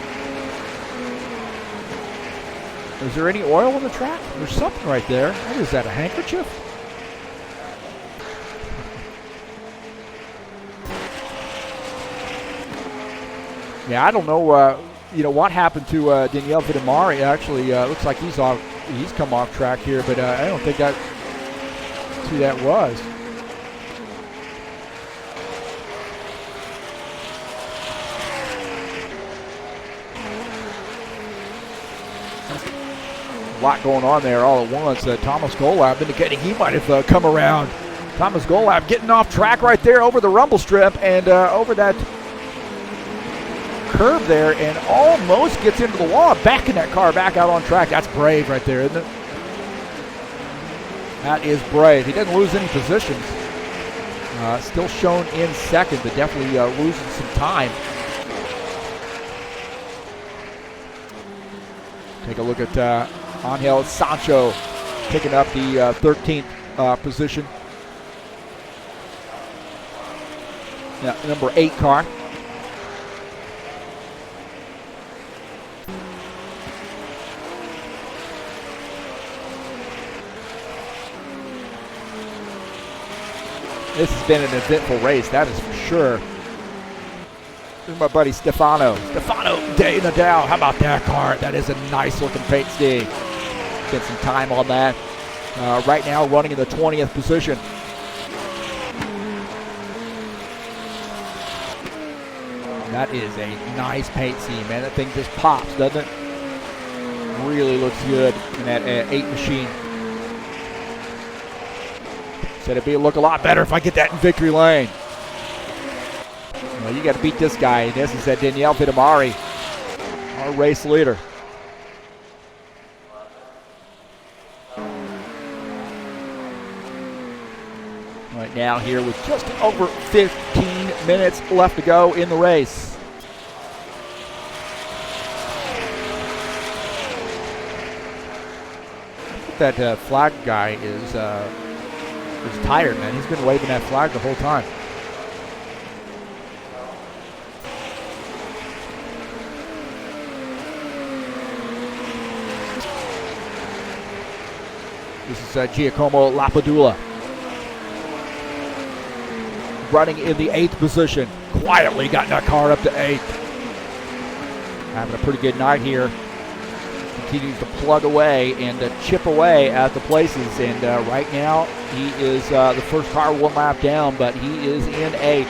Is there any oil on the track? There's something right there. What is that, a handkerchief? Yeah, I don't know, what happened to Daniele Vitamari. Actually, looks like he's come off track here, but I don't think that's who that was. A lot going on there all at once. Thomas Golab indicating he might have come around. Thomas Golab getting off track right there over the rumble strip and over that curb there and almost gets into the wall, backing that car back out on track. That's brave right there, isn't it? That is brave. He didn't lose any positions. Still shown in second, but definitely losing some time. Take a look at Angel Sancho picking up the 13th position. Number 8 car. This has been an eventful race, that is for sure. Here's my buddy Stefano De Nadal. How about that car? That is a nice looking paint scheme. Get some time on that. Right now running in the 20th position. That is a nice paint scheme, man. That thing just pops, doesn't it? Really looks good in that 8 machine. Said it'd look a lot better if I get that in victory lane. Well, you got to beat this guy. This is Daniele Vitamari, our race leader. Right now here with just over 15 minutes left to go in the race. That flag guy is tired, man. He's been waving that flag the whole time. This is Giacomo Lapadula. Running in the 8th position. Quietly got that car up to 8th. Having a pretty good night here. Continues to plug away and chip away at the places. And right now, he is the first car 1 lap down, but he is in 8th.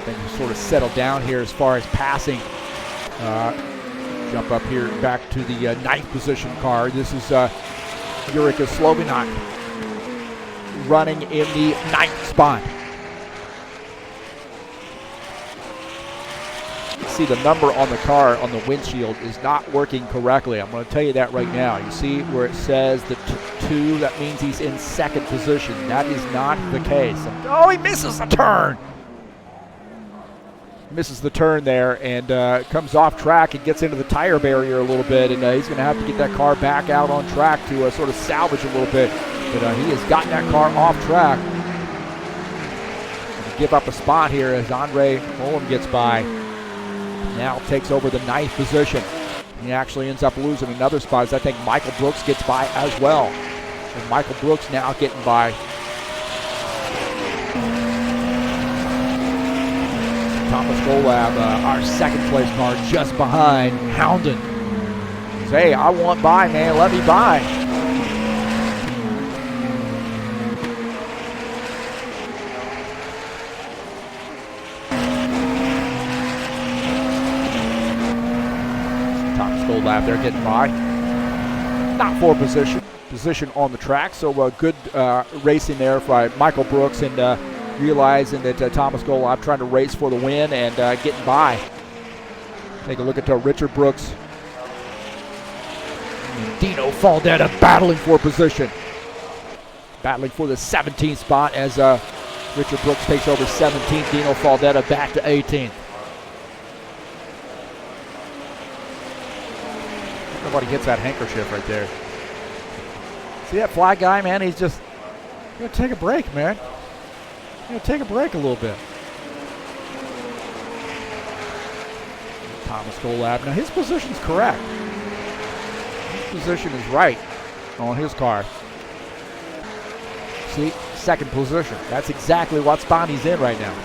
Things sort of settled down here as far as passing. Jump up here back to the 9th position car. This is Jurika Slovenak running in the 9th spot. See the number on the car on the windshield is not working correctly. I'm going to tell you that right now. You see where it says the 2, that means he's in 2nd position. That is not the case. Oh, he misses the turn. Misses the turn there and comes off track and gets into the tire barrier a little bit, and he's going to have to get that car back out on track to sort of salvage a little bit. But he has gotten that car off track. Give up a spot here as Andre Olin gets by. Now takes over the 9th position. He actually ends up losing another spot as I think Michael Brooks gets by as well. And Michael Brooks now getting by. Thomas Golab, our 2nd place car, just behind Houndon. Says, hey, I want by, man. Let me by. Lap there getting by. Not for position on the track, so good racing there by Michael Brooks and realizing that Thomas Golab trying to race for the win and getting by. Take a look at Richard Brooks. And Dino Faldetta battling for position. Battling for the 17th spot as Richard Brooks takes over 17th. Dino Faldetta back to 18th. Nobody hits that handkerchief right there. See that flag guy, man? He's just gonna take a break, man. Gonna take a break a little bit. Thomas Golab. Now his position's correct. His position is right on his car. See, 2nd position. That's exactly what spot he's in right now.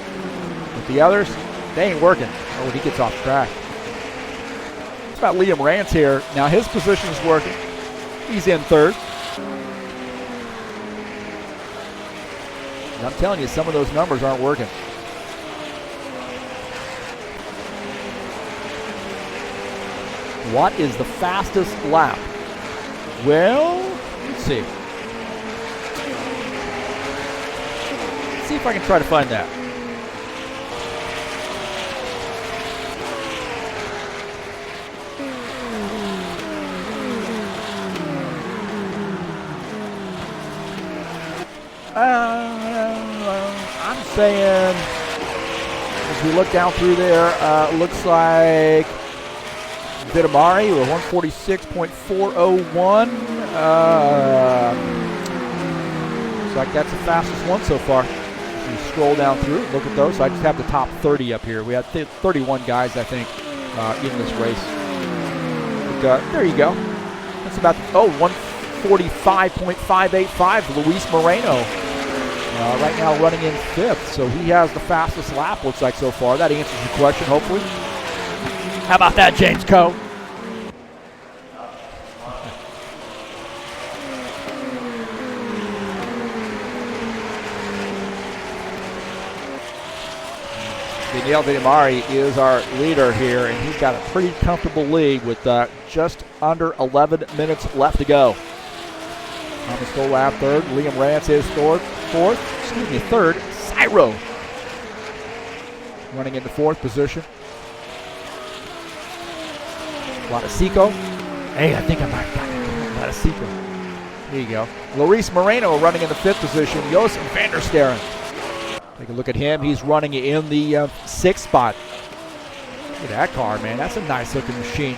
But the others, they ain't working. Oh, he gets off track. It's about Liam Rance here. Now his position is working. He's in 3rd. And I'm telling you, some of those numbers aren't working. What is the fastest lap? Well, let's see. Let's see if I can try to find that. I'm saying, as we look down through there, looks like Vitamari with 146.401. Looks like that's the fastest one so far. As we scroll down through, look at those. So I just have the top 30 up here. We had 31 guys, I think, in this race. But, there you go. That's about, 145.585, Luis Moreno. Right now running in 5th, so he has the fastest lap, looks like, so far. That answers your question, hopefully. How about that, James Coe? Daniel Vitamari is our leader here, and he's got a pretty comfortable lead with just under 11 minutes left to go. Thomas Golab third, Liam Rance is third, Cyro running into 4th position. Latasico. Hey, I think I might got it. Latasico. There you go. Luis Moreno running in the 5th position. Joost van der Sterren. Take a look at him. He's running in the 6th spot. Look at that car, man. That's a nice looking machine.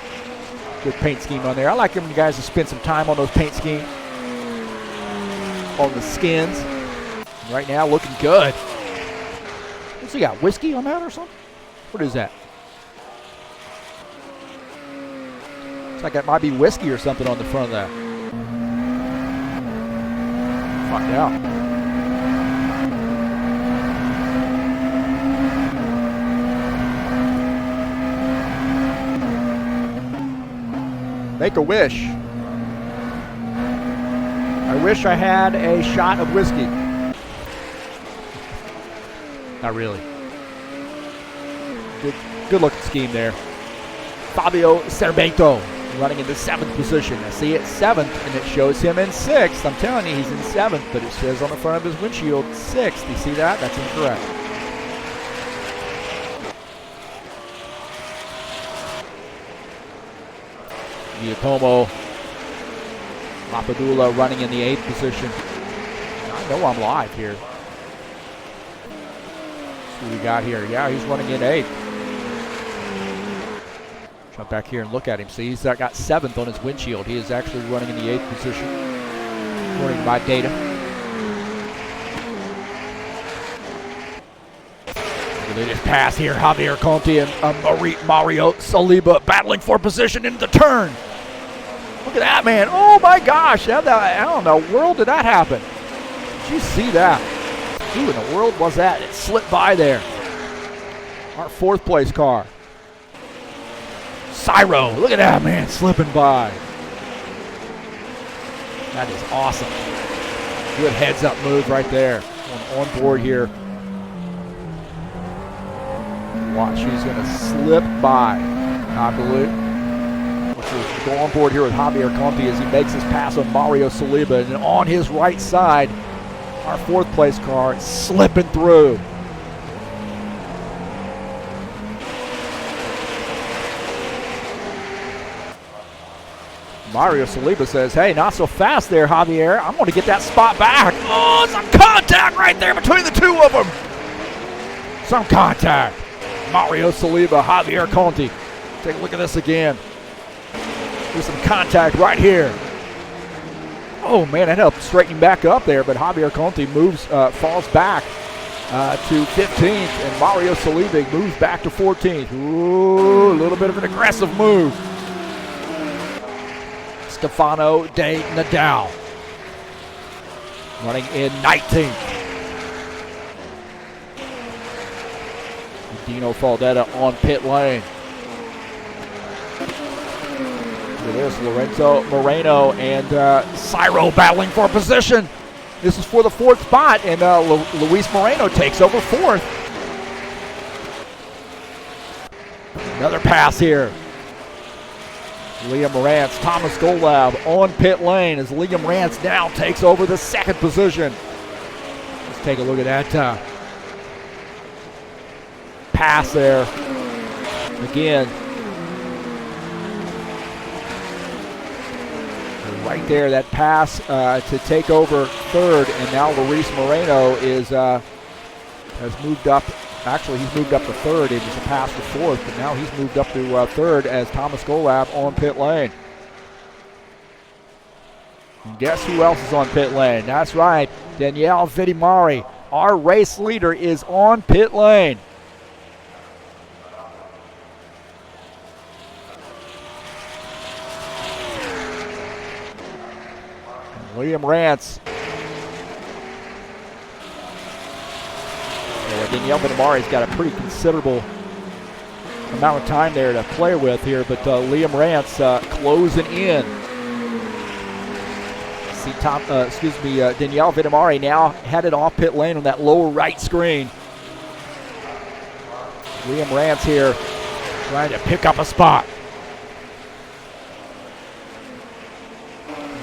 Good paint scheme on there. I like when you guys to spend some time on those paint schemes. On the skins. Right now, looking good. What's he got? Whiskey on that or something? What is that? Looks like that might be whiskey or something on the front of that. Find out. Make a wish. I wish I had a shot of whiskey. Not really. Good looking scheme there. Fabio Serbento running in the 7th position. I see it 7th, and it shows him in 6th. I'm telling you, he's in 7th, but it says on the front of his windshield 6th. You see that? That's incorrect. Giacomo Lapadula running in the 8th position. I know I'm live here. Let's see what we got here. Yeah, he's running in 8th. Jump back here and look at him. See, he's got 7th on his windshield. He is actually running in the 8th position, according to my data. Look at this pass here. Javier Conti and Mario Saliba battling for position in the turn. Look at that, man. Oh, my gosh. How in the world did that happen? Did you see that? Who in the world was that? It slipped by there. Our 4th place car. Cyro. Look at that, man. Slipping by. That is awesome. Good heads-up move right there. On board here. Watch. He's going to slip by, I believe. We'll go on board here with Javier Conti as he makes his pass on Mario Saliba. And on his right side, our 4th place car is slipping through. Mario Saliba says, hey, not so fast there, Javier. I'm going to get that spot back. Oh, some contact right there between the two of them. Some contact. Mario Saliba, Javier Conti. Take a look at this again. There's some contact right here. Oh, man, that helped straighten him back up there, but Javier Conti falls back to 15th, and Mario Saliba moves back to 14th. Ooh, a little bit of an aggressive move. Stefano De Nadal running in 19th. Dino Faldetta on pit lane. Look at this, Lorenzo Moreno and Cyro battling for position. This is for the 4th spot, and Luis Moreno takes over 4th. Another pass here. Liam Rance, Thomas Golab on pit lane as Liam Rance now takes over the 2nd position. As take a look at that pass there. Again, right there, that pass to take over third, and now Luis Moreno has moved up. Actually, he's moved up to third. It was a pass to fourth, but now he's moved up to third as Thomas Golab on pit lane. And guess who else is on pit lane? That's right, Danielle Vidimari, our race leader, is on pit lane. And Liam Rance. Danielle Vidimari's got a pretty considerable amount of time there to play with here, but Liam Rance closing in. See Danielle Vidimari now headed off pit lane on that lower right screen. Liam Rance here trying to pick up a spot.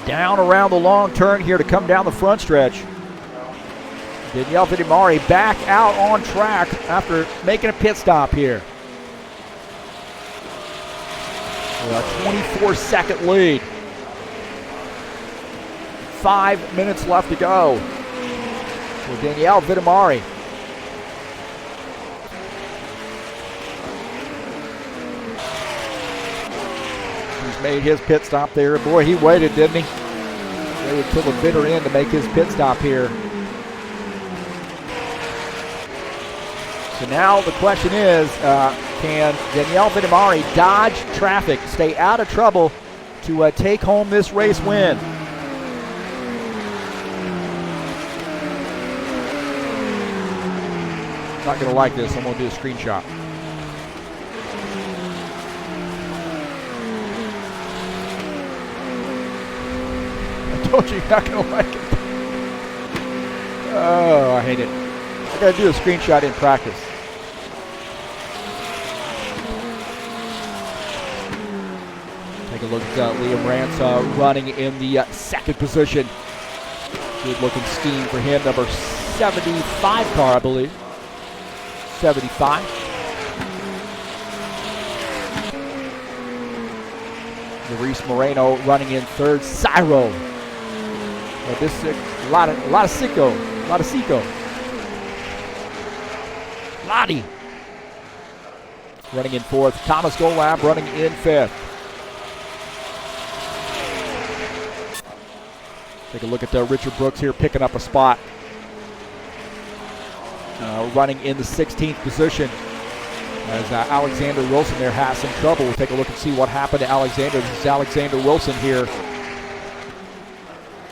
Down around the long turn here to come down the front stretch. Danielle Vidimari back out on track after making a pit stop here. A 24-second lead. 5 minutes left to go for Danielle Vidimari. He's made his pit stop there. Boy, he waited, didn't he? Waited till the bitter end to make his pit stop here. So now the question is, can Danielle Vidimari dodge traffic, stay out of trouble to take home this race win? Not going to like this. I'm going to do a screenshot. I told you you're not going to like it. Oh, I hate it. I got to do a screenshot in practice. Take a look at Liam Rance running in the second position. Good looking scheme for him. Number 75 car, I believe. 75. Luis Moreno running in third. Cyro. Well, this is a lot of Seco. Lottie running in fourth. Thomas Golab running in fifth. Take a look at Richard Brooks here picking up a spot. Running in the 16th position as Alexander Wilson there has some trouble. We'll take a look and see what happened to Alexander. This is Alexander Wilson here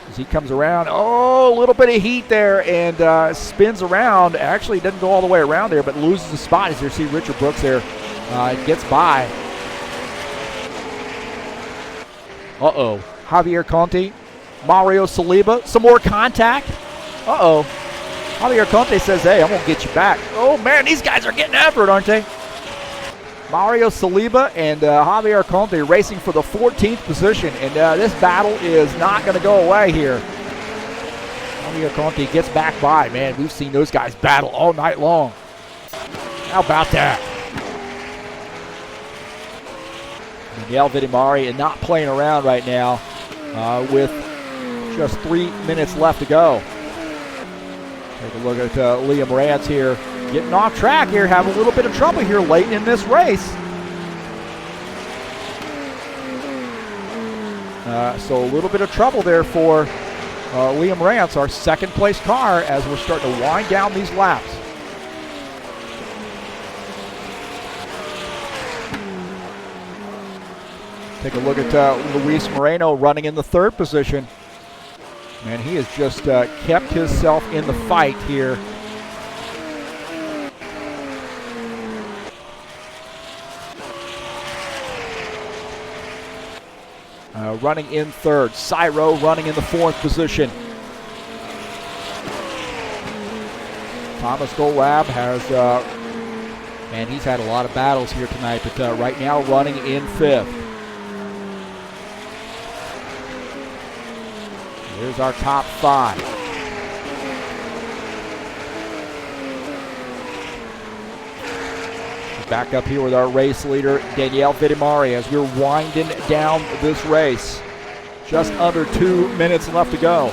as he comes around. Oh, a little bit of heat there and spins around. Actually doesn't go all the way around there, but loses the spot as you see Richard Brooks there. Gets by. Uh-oh. Javier Conti, Mario Saliba, some more contact. Uh-oh. Javier Conte says, hey, I'm going to get you back. Oh, man, these guys are getting after it, aren't they? Mario Saliba and Javier Conte racing for the 14th position, and this battle is not going to go away here. Javier Conte gets back by. Man, we've seen those guys battle all night long. How about that? Danielle Vidimari and not playing around right now with just 3 minutes left to go. Take a look at Liam Rance here, getting off track here, having a little bit of trouble here late in this race. So a little bit of trouble there for Liam Rance, our second place car, as we're starting to wind down these laps. Take a look at Luis Moreno running in the third position. Man, he has just kept himself in the fight here. Running in third. Cyro running in the fourth position. Thomas Golab has, man, he's had a lot of battles here tonight, but right now running in fifth. Here's our top five. Back up here with our race leader, Danielle Vidimari, as we're winding down this race. Just under 2 minutes left to go.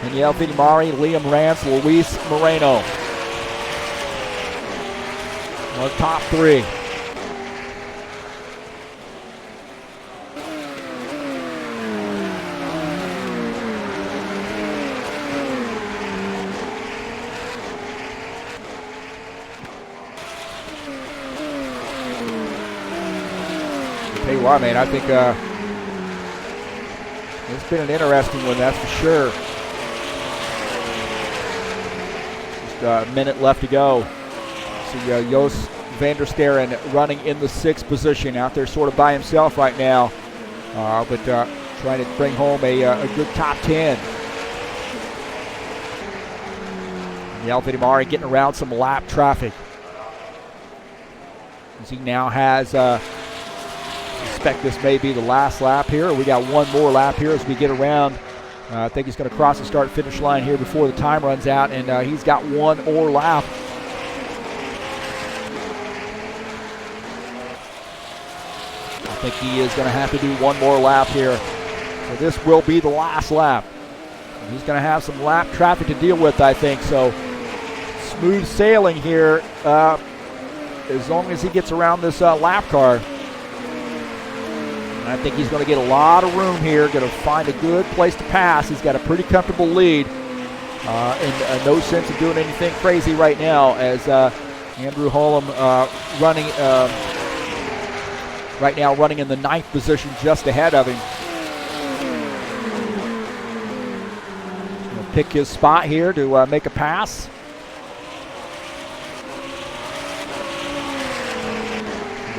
Danielle Vidimari, Liam Rance, Luis Moreno. Our top three. Tell you what, man, I think it's been an interesting one, that's for sure. Just a minute left to go. See Jos van der Sterren running in the 6th position, out there sort of by himself right now, but trying to bring home a good top 10. Danielle Vidimari getting around some lap traffic, as he now has suspect this may be the last lap here. We got one more lap here as we get around. I think he's going to cross the start-finish line here before the time runs out, and he's got one more lap. I think he is going to have to do one more lap here. So this will be the last lap. He's going to have some lap traffic to deal with, I think. So smooth sailing here as long as he gets around this lap car. I think he's going to get a lot of room here, going to find a good place to pass. He's got a pretty comfortable lead, and no sense of doing anything crazy right now, as Andrew Holm running right now, running in the 9th position just ahead of him. He'll pick his spot here to make a pass.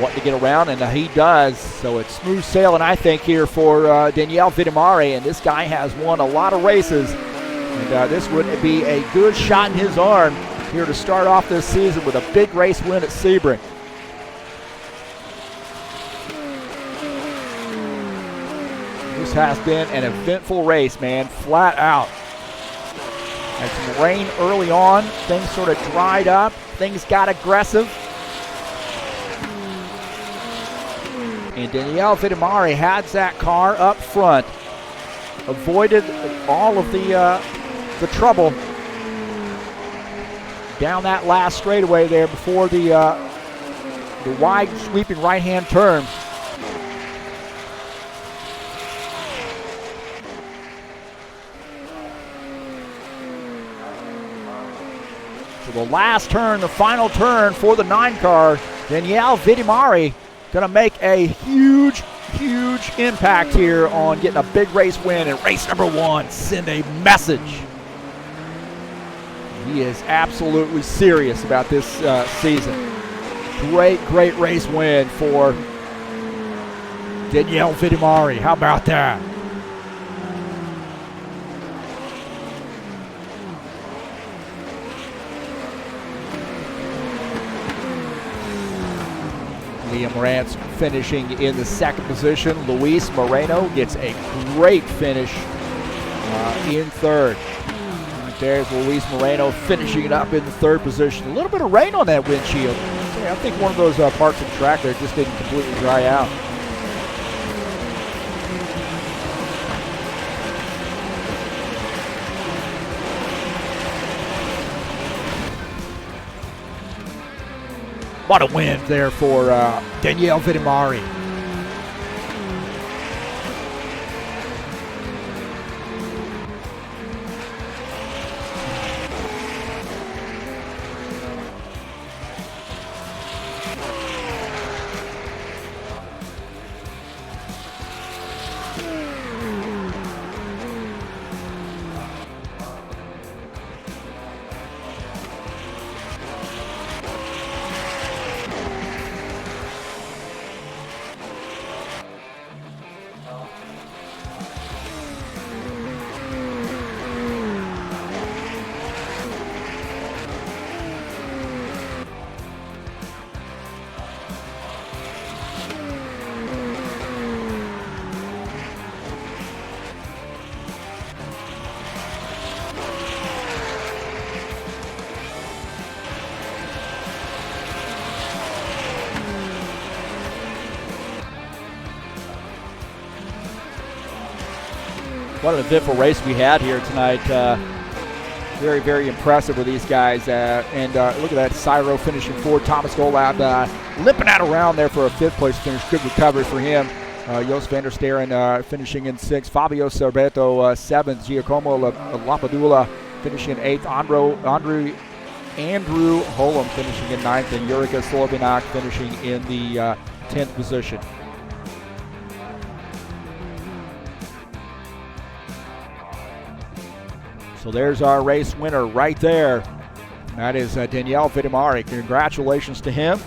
Wanting to get around, and he does. So it's smooth sailing, I think, here for Danielle Vidimari, and this guy has won a lot of races, and this would be a good shot in his arm here to start off this season with a big race win at Sebring. This has been an eventful race, man, flat out. Had some rain early on, things sort of dried up, things got aggressive. And Danielle Vidimari had that car up front, avoided all of the trouble down that last straightaway there before the wide sweeping right-hand turn. So the last turn, the final turn for the 9 car, Danielle Vidimari going to make a huge, huge impact here on getting a big race win in race number 1. Send a message. He is absolutely serious about this season. Great, great race win for Danielle Vidimari. How about that? Liam Rance finishing in the 2nd position. Luis Moreno gets a great finish in 3rd. Right there's Luis Moreno finishing it up in the 3rd position. A little bit of rain on that windshield. I think one of those parts of the track there just didn't completely dry out. What a win there for Danielle Vidimari. What an eventful race we had here tonight. Very, very impressive with these guys. And look at that, Cyro finishing fourth. Thomas Golab limping out around there for a fifth place finish. Good recovery for him. Jos van der Steren finishing in sixth. Fabio Sorbeto seventh. Giacomo Lapadula finishing in eighth. Andrew Holm finishing in ninth. And Jurika Slovinak finishing in the 10th position. So there's our race winner right there. That is Daniele Vitamari. Congratulations to him.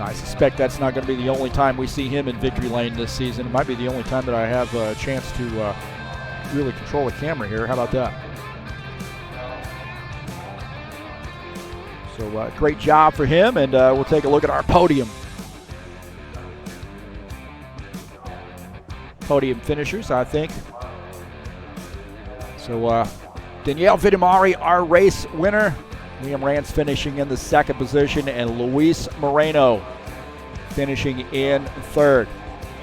I suspect that's not going to be the only time we see him in victory lane this season. It might be the only time that I have a chance to really control the camera here. How about that? So great job for him, and we'll take a look at our podium. Podium finishers, I think. So Daniele Vitamari, our race winner. Liam Rance finishing in the second position, and Luis Moreno finishing in third.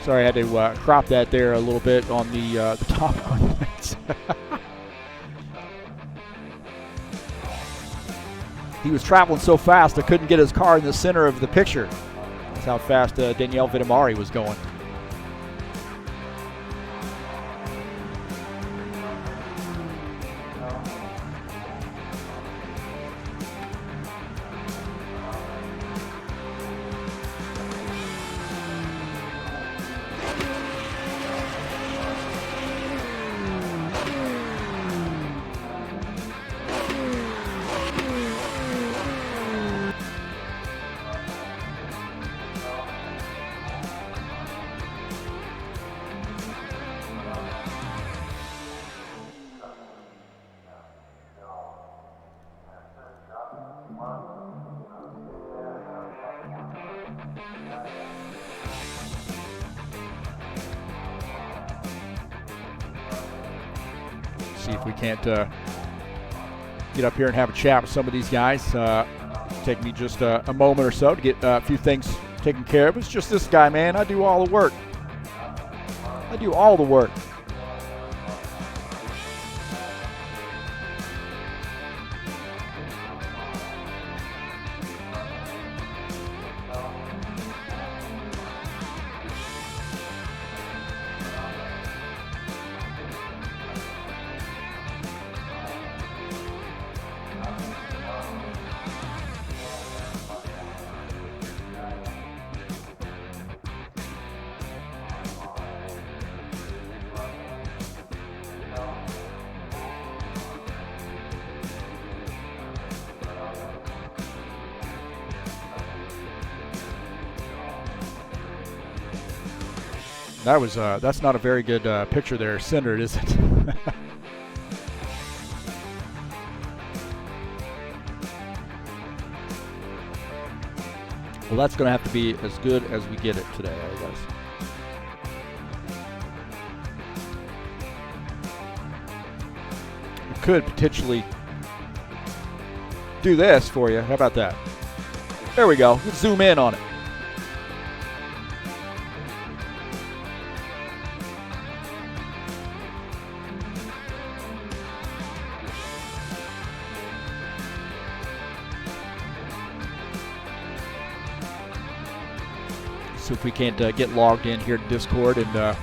Sorry, I had to crop that there a little bit on the top one. He was traveling so fast I couldn't get his car in the center of the picture. That's how fast Daniele Vitamari was going. See if we can't get up here and have a chat with some of these guys. Take me just a moment or so to get a few things taken care of. It's just this guy, man. I do all the work. I do all the work. That was that's not a very good picture there centered, is it? Well, that's going to have to be as good as we get it today, I guess. We could potentially do this for you. How about that? There we go. Let's zoom in on it. So if we can't get logged in here to Discord and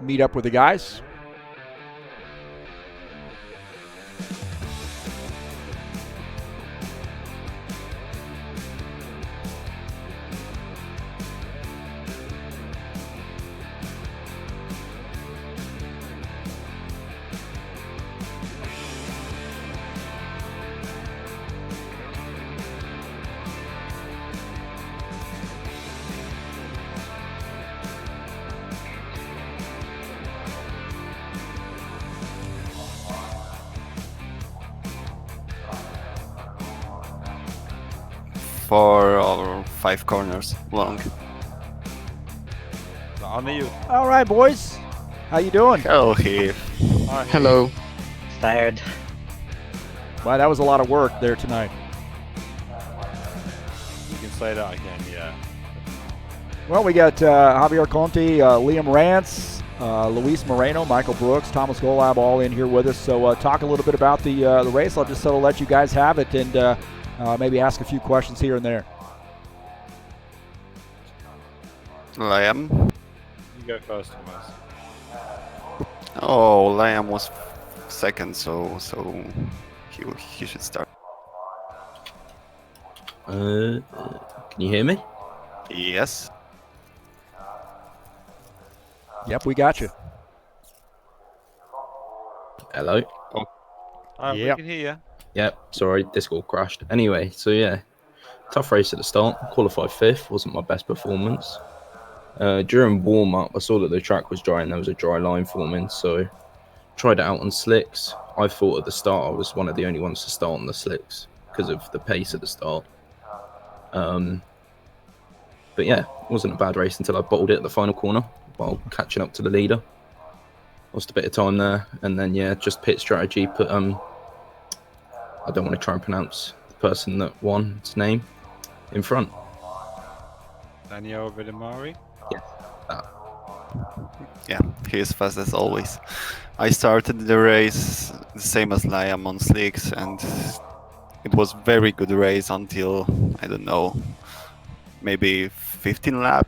meet up with the guys. Four or five corners long. On to you. All right, boys. How you doing? Hello, Heath. Hello. Tired. Wow, that was a lot of work there tonight. You can say that again, yeah. Well, we got Javier Conti, Liam Rance, Luis Moreno, Michael Brooks, Thomas Golab all in here with us. So talk a little bit about the race. I'll just sort of let you guys have it and maybe ask a few questions here and there. Liam. You go first, Thomas. Oh, Liam was second, so he should start. Can you hear me? Yes. Yep, we got you. Hello. We Yep. can hear you. Yep. Sorry, Discord crashed. Anyway, so yeah, tough race at the start. Qualified 5th. Wasn't my best performance. During warm up, I saw that the track was dry and there was a dry line forming, so tried it out on slicks. I thought at the start I was one of the only ones to start on the slicks because of the pace at the start. But yeah, it wasn't a bad race until I bottled it at the final corner while catching up to the leader. Lost a bit of time there, and then yeah, just pit strategy. Put I don't want to try and pronounce the person that won his name in front. Daniel Villamari. Yeah, that. Yeah, he is fast as always. I started the race the same as Liam on slicks, and it was very good race until, I don't know, maybe 15 lap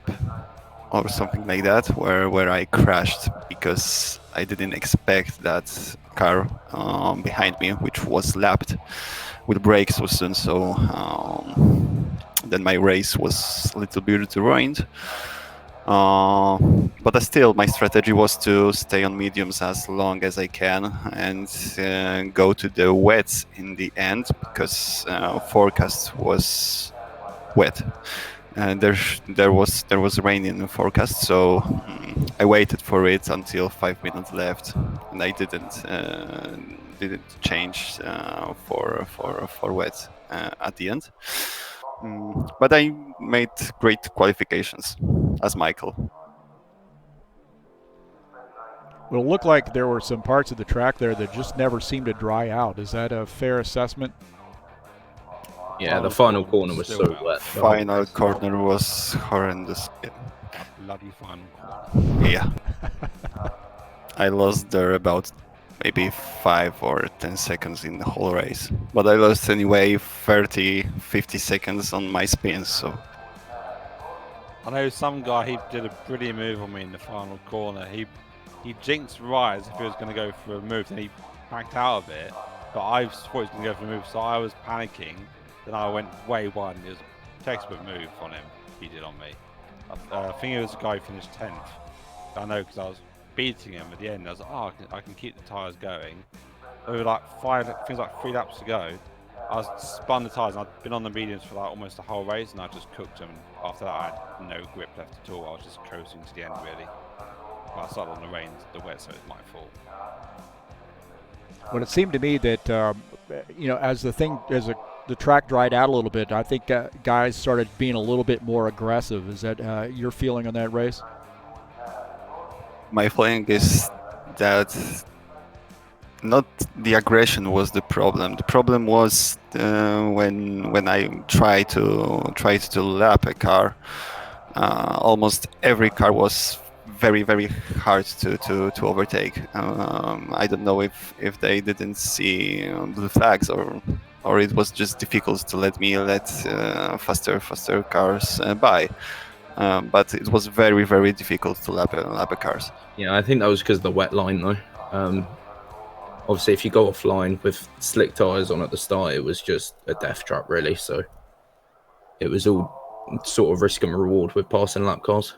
or something like that, where I crashed because I didn't expect that car behind me, which was lapped with brakes so soon. So then my race was a little bit ruined. But still, my strategy was to stay on mediums as long as I can and go to the wets in the end because forecast was wet. And there was rain in the forecast, so I waited for it until 5 minutes left, and I didn't change for wet at the end. But I made great qualifications as Michael. Well, it looked like there were some parts of the track there that just never seemed to dry out. Is that a fair assessment? Yeah, the final corner was so wet. Final corner was horrendous. Bloody final corner. Yeah. I lost there about maybe 5 or 10 seconds in the whole race. But I lost anyway 30, 50 seconds on my spins, so... I know some guy, he did a brilliant move on me in the final corner. He jinxed right as if he was going to go for a move, and he backed out of it. But I thought he was going to go for a move, so I was panicking. Then I went way wide, and it was a textbook move on him. He did on me. I think it was a guy who finished 10th. I know because I was beating him at the end. I was like, oh, I can keep the tyres going. There were like 3 laps to go. I was spun the tyres, and I'd been on the mediums for like almost the whole race, and I just cooked them. After that, I had no grip left at all. I was just coasting to the end, really. But I started on the wet, so it was my fault. Well, it seemed to me that as the track dried out a little bit, I think guys started being a little bit more aggressive. Is that your feeling on that race? My feeling is that not the aggression was the problem. The problem was when I tried to lap a car. Almost every car was very, very hard to overtake. I don't know if they didn't see blue flags or it was just difficult to let faster cars by. But it was very, very difficult to lap cars. Yeah, I think that was because of the wet line though. Obviously, if you go offline with slick tyres on at the start, it was just a death trap really. So it was all sort of risk and reward with passing lap cars.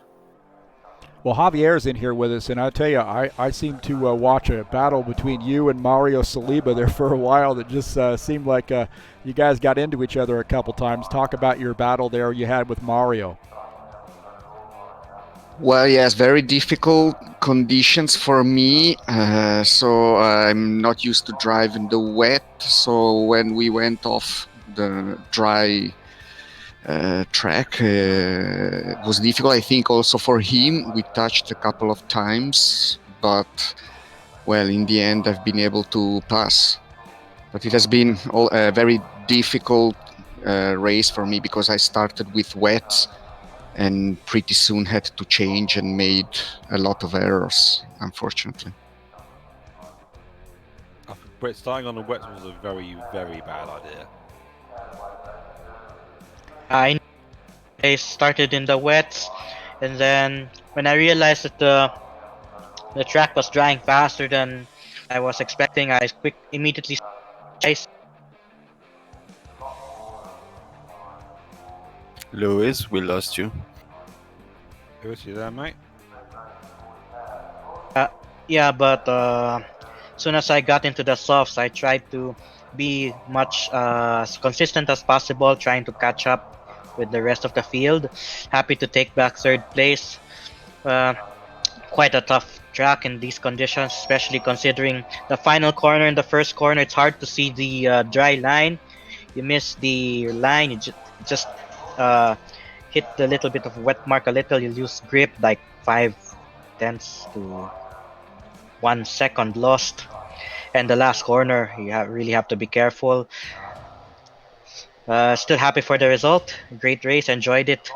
Well, Javier's in here with us, and I tell you, I seem to watch a battle between you and Mario Saliba there for a while that just seemed like you guys got into each other a couple times. Talk about your battle there you had with Mario. Well, yes, very difficult conditions for me. So I'm not used to drive in the wet. So when we went off the dry track, it was difficult. I think also for him, we touched a couple of times, but well, in the end, I've been able to pass. But it has been a very difficult race for me because I started with wets and pretty soon had to change and made a lot of errors, unfortunately. But starting on the wets was a very, very bad idea. I started in the wets, and then when I realized that the track was drying faster than I was expecting, I immediately ice. Lewis, we lost you. Who is you there, mate? Yeah, but as soon as I got into the softs, I tried to be much as consistent as possible, trying to catch up with the rest of the field. Happy to take back third place. Quite a tough track in these conditions, especially considering the final corner and the first corner. It's hard to see the dry line. You miss the line, you just hit the little bit of wet mark a little, you lose grip, like 5/10 to 1 second lost. And the last corner, you really have to be careful. Still happy for the result. Great race, enjoyed it.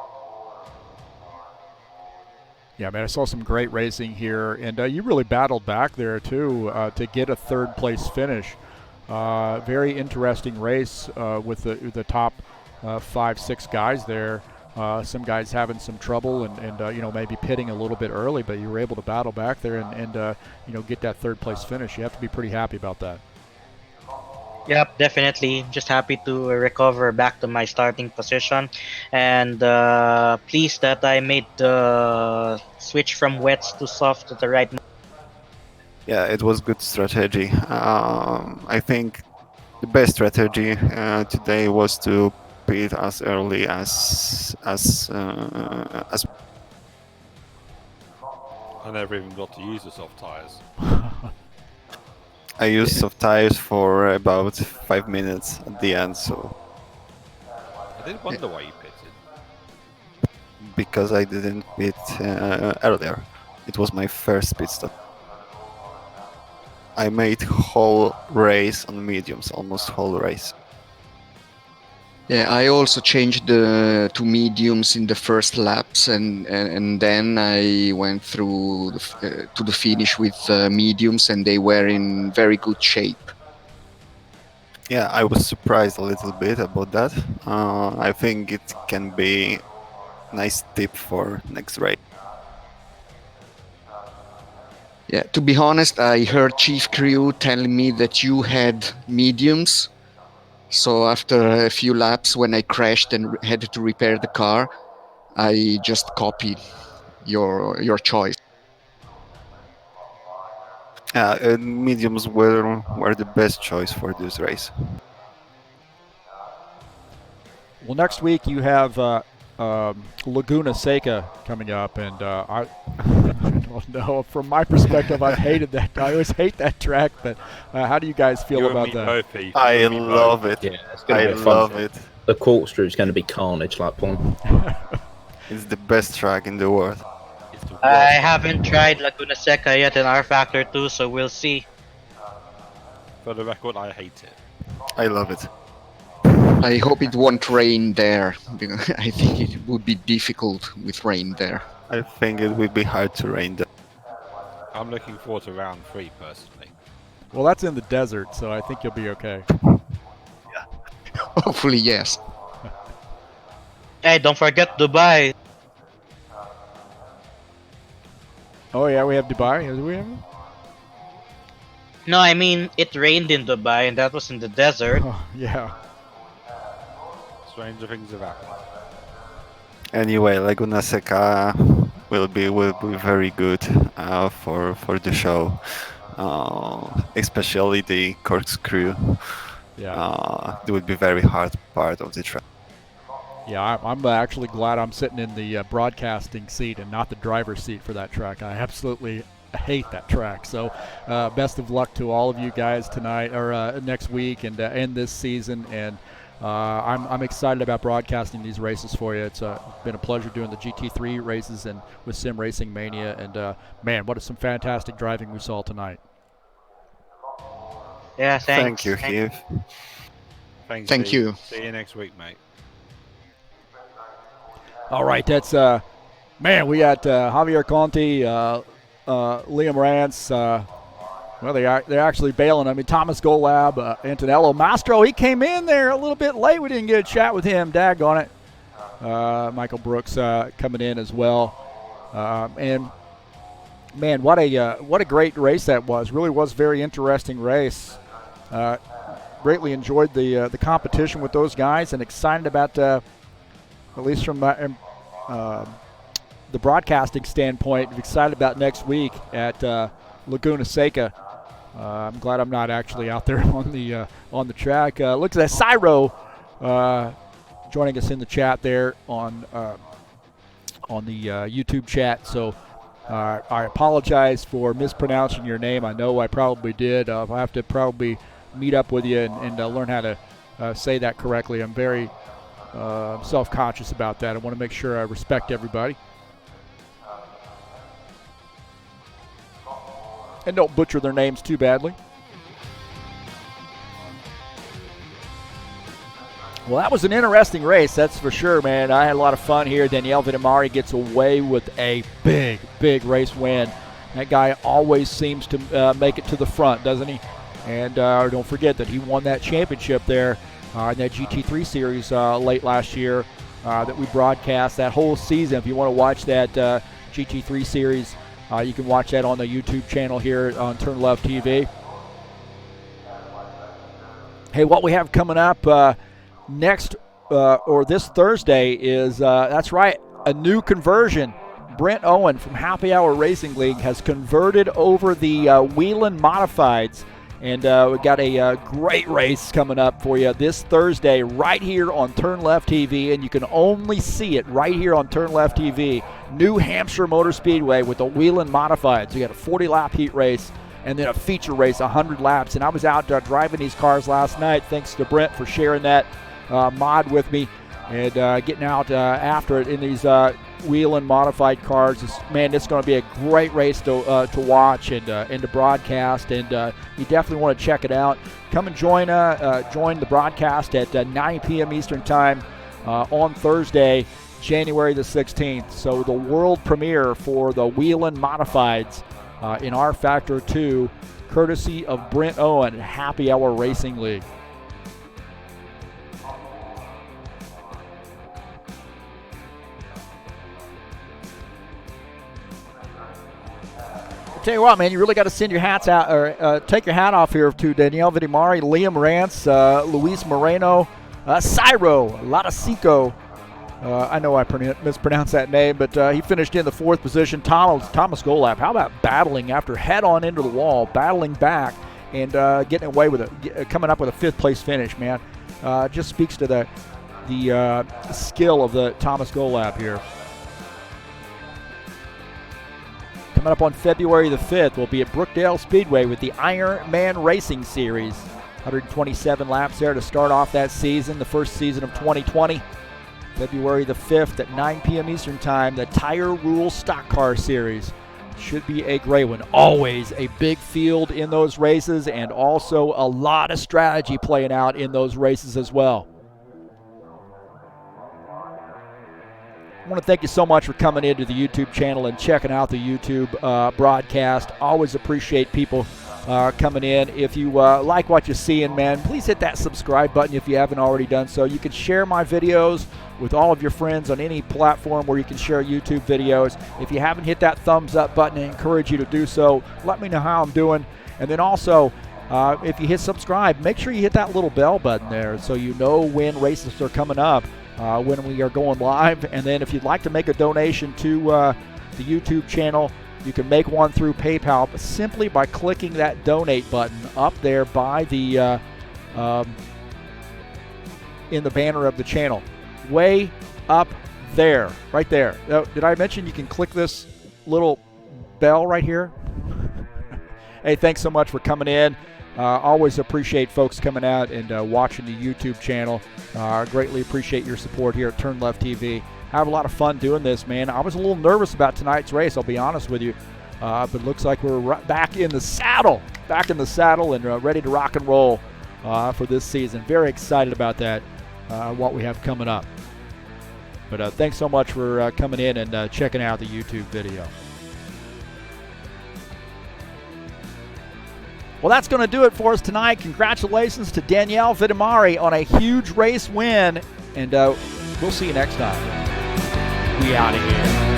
Yeah, man, I saw some great racing here, and you really battled back there too to get a third place finish. Very interesting race with the top 5-6 guys there. Some guys having some trouble and maybe pitting a little bit early, but you were able to battle back there and get that third place finish. You have to be pretty happy about that. Yep, definitely. Just happy to recover back to my starting position, and pleased that I made the switch from wets to soft at the right moment. Yeah, it was good strategy. I think the best strategy today was to pit as early as I never even got to use the soft tyres. I used soft tires for about 5 minutes at the end, so I did wonder why you pitted. because I didn't pit earlier. It was my first pit stop. I made whole race on mediums, almost whole race. Yeah, I also changed to mediums in the first laps, and then I went through to the finish with mediums, and they were in very good shape. Yeah, I was surprised a little bit about that. I think it can be a nice tip for next race. Yeah, to be honest, I heard Chief Crew telling me that you had mediums. So after a few laps, when I crashed and had to repair the car, I just copied your choice. Mediums were the best choice for this race. Well, next week you have Laguna Seca coming up, and I don't know. From my perspective, I've hated that. I always hate that track, but how do you guys feel You about and me that? both, Heath. I You and me love both. it. Yeah, it's going I to be a fun love track. it. The corkscrew is going to be carnage, like Pong. It's the best track in the world. It's the I worst. haven't tried Laguna Seca yet in rFactor 2, so we'll see. For the record, I hate it. I love it. I hope it won't rain there, because I think it would be difficult with rain there. I think it will be hard to rain there. I'm looking forward to round 3 personally. Well, that's in the desert, so I think you'll be okay. Hopefully, yes. Hey, don't forget Dubai. Oh yeah, we have Dubai. Do we have? No, I mean, it rained in Dubai, and that was in the desert. Oh, yeah. Stranger things have happened. Anyway, Laguna Seca will be very good for the show, especially the corkscrew. Yeah. It would be very hard part of the track. Yeah, I'm actually glad I'm sitting in the broadcasting seat and not the driver's seat for that track. I absolutely hate that track. So best of luck to all of you guys tonight or next week and this season. And I'm excited about broadcasting these races for you. It's been a pleasure doing the GT3 races and with Sim Racing Mania. And man, what some fantastic driving we saw tonight. Yeah, thanks. Thank you, Heath. Thanks, Thank Heath. you. See you next week, mate. All right, that's man. We got Javier Conti, Liam Rance. Well, they're actually bailing. I mean, Thomas Golab, Antonello Mastro. He came in there a little bit late. We didn't get a chat with him. Daggone it. Michael Brooks coming in as well. And man, what a great race that was. Really was a very interesting race. Greatly enjoyed the competition with those guys, and excited about at least from the broadcasting standpoint, excited about next week at Laguna Seca. I'm glad I'm not actually out there on the track. Looks at Cyro joining us in the chat there on the YouTube chat. So I apologize for mispronouncing your name. I know I probably did. I'll have to probably meet up with you and learn how to say that correctly. I'm very self-conscious about that. I want to make sure I respect everybody. And don't butcher their names too badly. Well, that was an interesting race, that's for sure, man. I had a lot of fun here. Daniele Vitamari gets away with a big, big race win. That guy always seems to make it to the front, doesn't he? And don't forget that he won that championship there in that GT3 series late last year that we broadcast that whole season. If you want to watch that GT3 series, you can watch that on the YouTube channel here on TurnLeft TV. Hey, what we have coming up next or this Thursday is, that's right, a new conversion. Brent Owen from Happy Hour Racing League has converted over the Whelen Modifieds. And we've got a great race coming up for you this Thursday right here on TurnLeft TV. And you can only see it right here on TurnLeft TV. New Hampshire Motor Speedway with the Whelen Modifieds. You got a 40-lap heat race and then a feature race, 100 laps. And I was out driving these cars last night. Thanks to Brent for sharing that mod with me and getting out after it in these Whelen Modified cars. Man, it's going to be a great race to watch and to broadcast, and you definitely want to check it out. Come and join the broadcast at 9 p.m. Eastern Time on Thursday, January the 16th. So the world premiere for the Whelen Modifieds in rFactor 2, courtesy of Brent Owen at Happy Hour Racing League. Tell you what, man, you really got to send your hats out, or take your hat off here to Daniele Vitamari, Liam Rance, Luis Moreno, Cyro, Latasico. I know I mispronounced that name, but he finished in the 4th position. Thomas Golab, how about battling after head-on into the wall, battling back, and getting away with it, coming up with a 5th place finish, man. Just speaks to the skill of the Thomas Golab here. Coming up on February the 5th, we'll be at Brookdale Speedway with the Iron Man Racing Series. 127 laps there to start off that season, the first season of 2020. February the 5th at 9 p.m. Eastern Time, the Tire Rule Stock Car Series. Should be a great one. Always a big field in those races, and also a lot of strategy playing out in those races as well. I want to thank you so much for coming into the YouTube channel and checking out the YouTube broadcast. Always appreciate people coming in. If you like what you're seeing, man, please hit that subscribe button if you haven't already done so. You can share my videos with all of your friends on any platform where you can share YouTube videos. If you haven't hit that thumbs up button, I encourage you to do so. Let me know how I'm doing. And then also, if you hit subscribe, make sure you hit that little bell button there so you know when races are coming up. When we are going live. And then if you'd like to make a donation to the YouTube channel, you can make one through PayPal simply by clicking that donate button up there by the in the banner of the channel. Way up there, right there. Did I mention you can click this little bell right here? Hey, thanks so much for coming in. Always appreciate folks coming out and watching the YouTube channel. Greatly appreciate your support here at TurnLeft TV. Have a lot of fun doing this, man. I was a little nervous about tonight's race, I'll be honest with you. But it looks like we're right back in the saddle back in the saddle and ready to rock and roll for this season. Very excited about that, what we have coming up. But thanks so much for coming in and checking out the YouTube video. Well, that's going to do it for us tonight. Congratulations to Danielle Vitamari on a huge race win, and we'll see you next time. We out of here.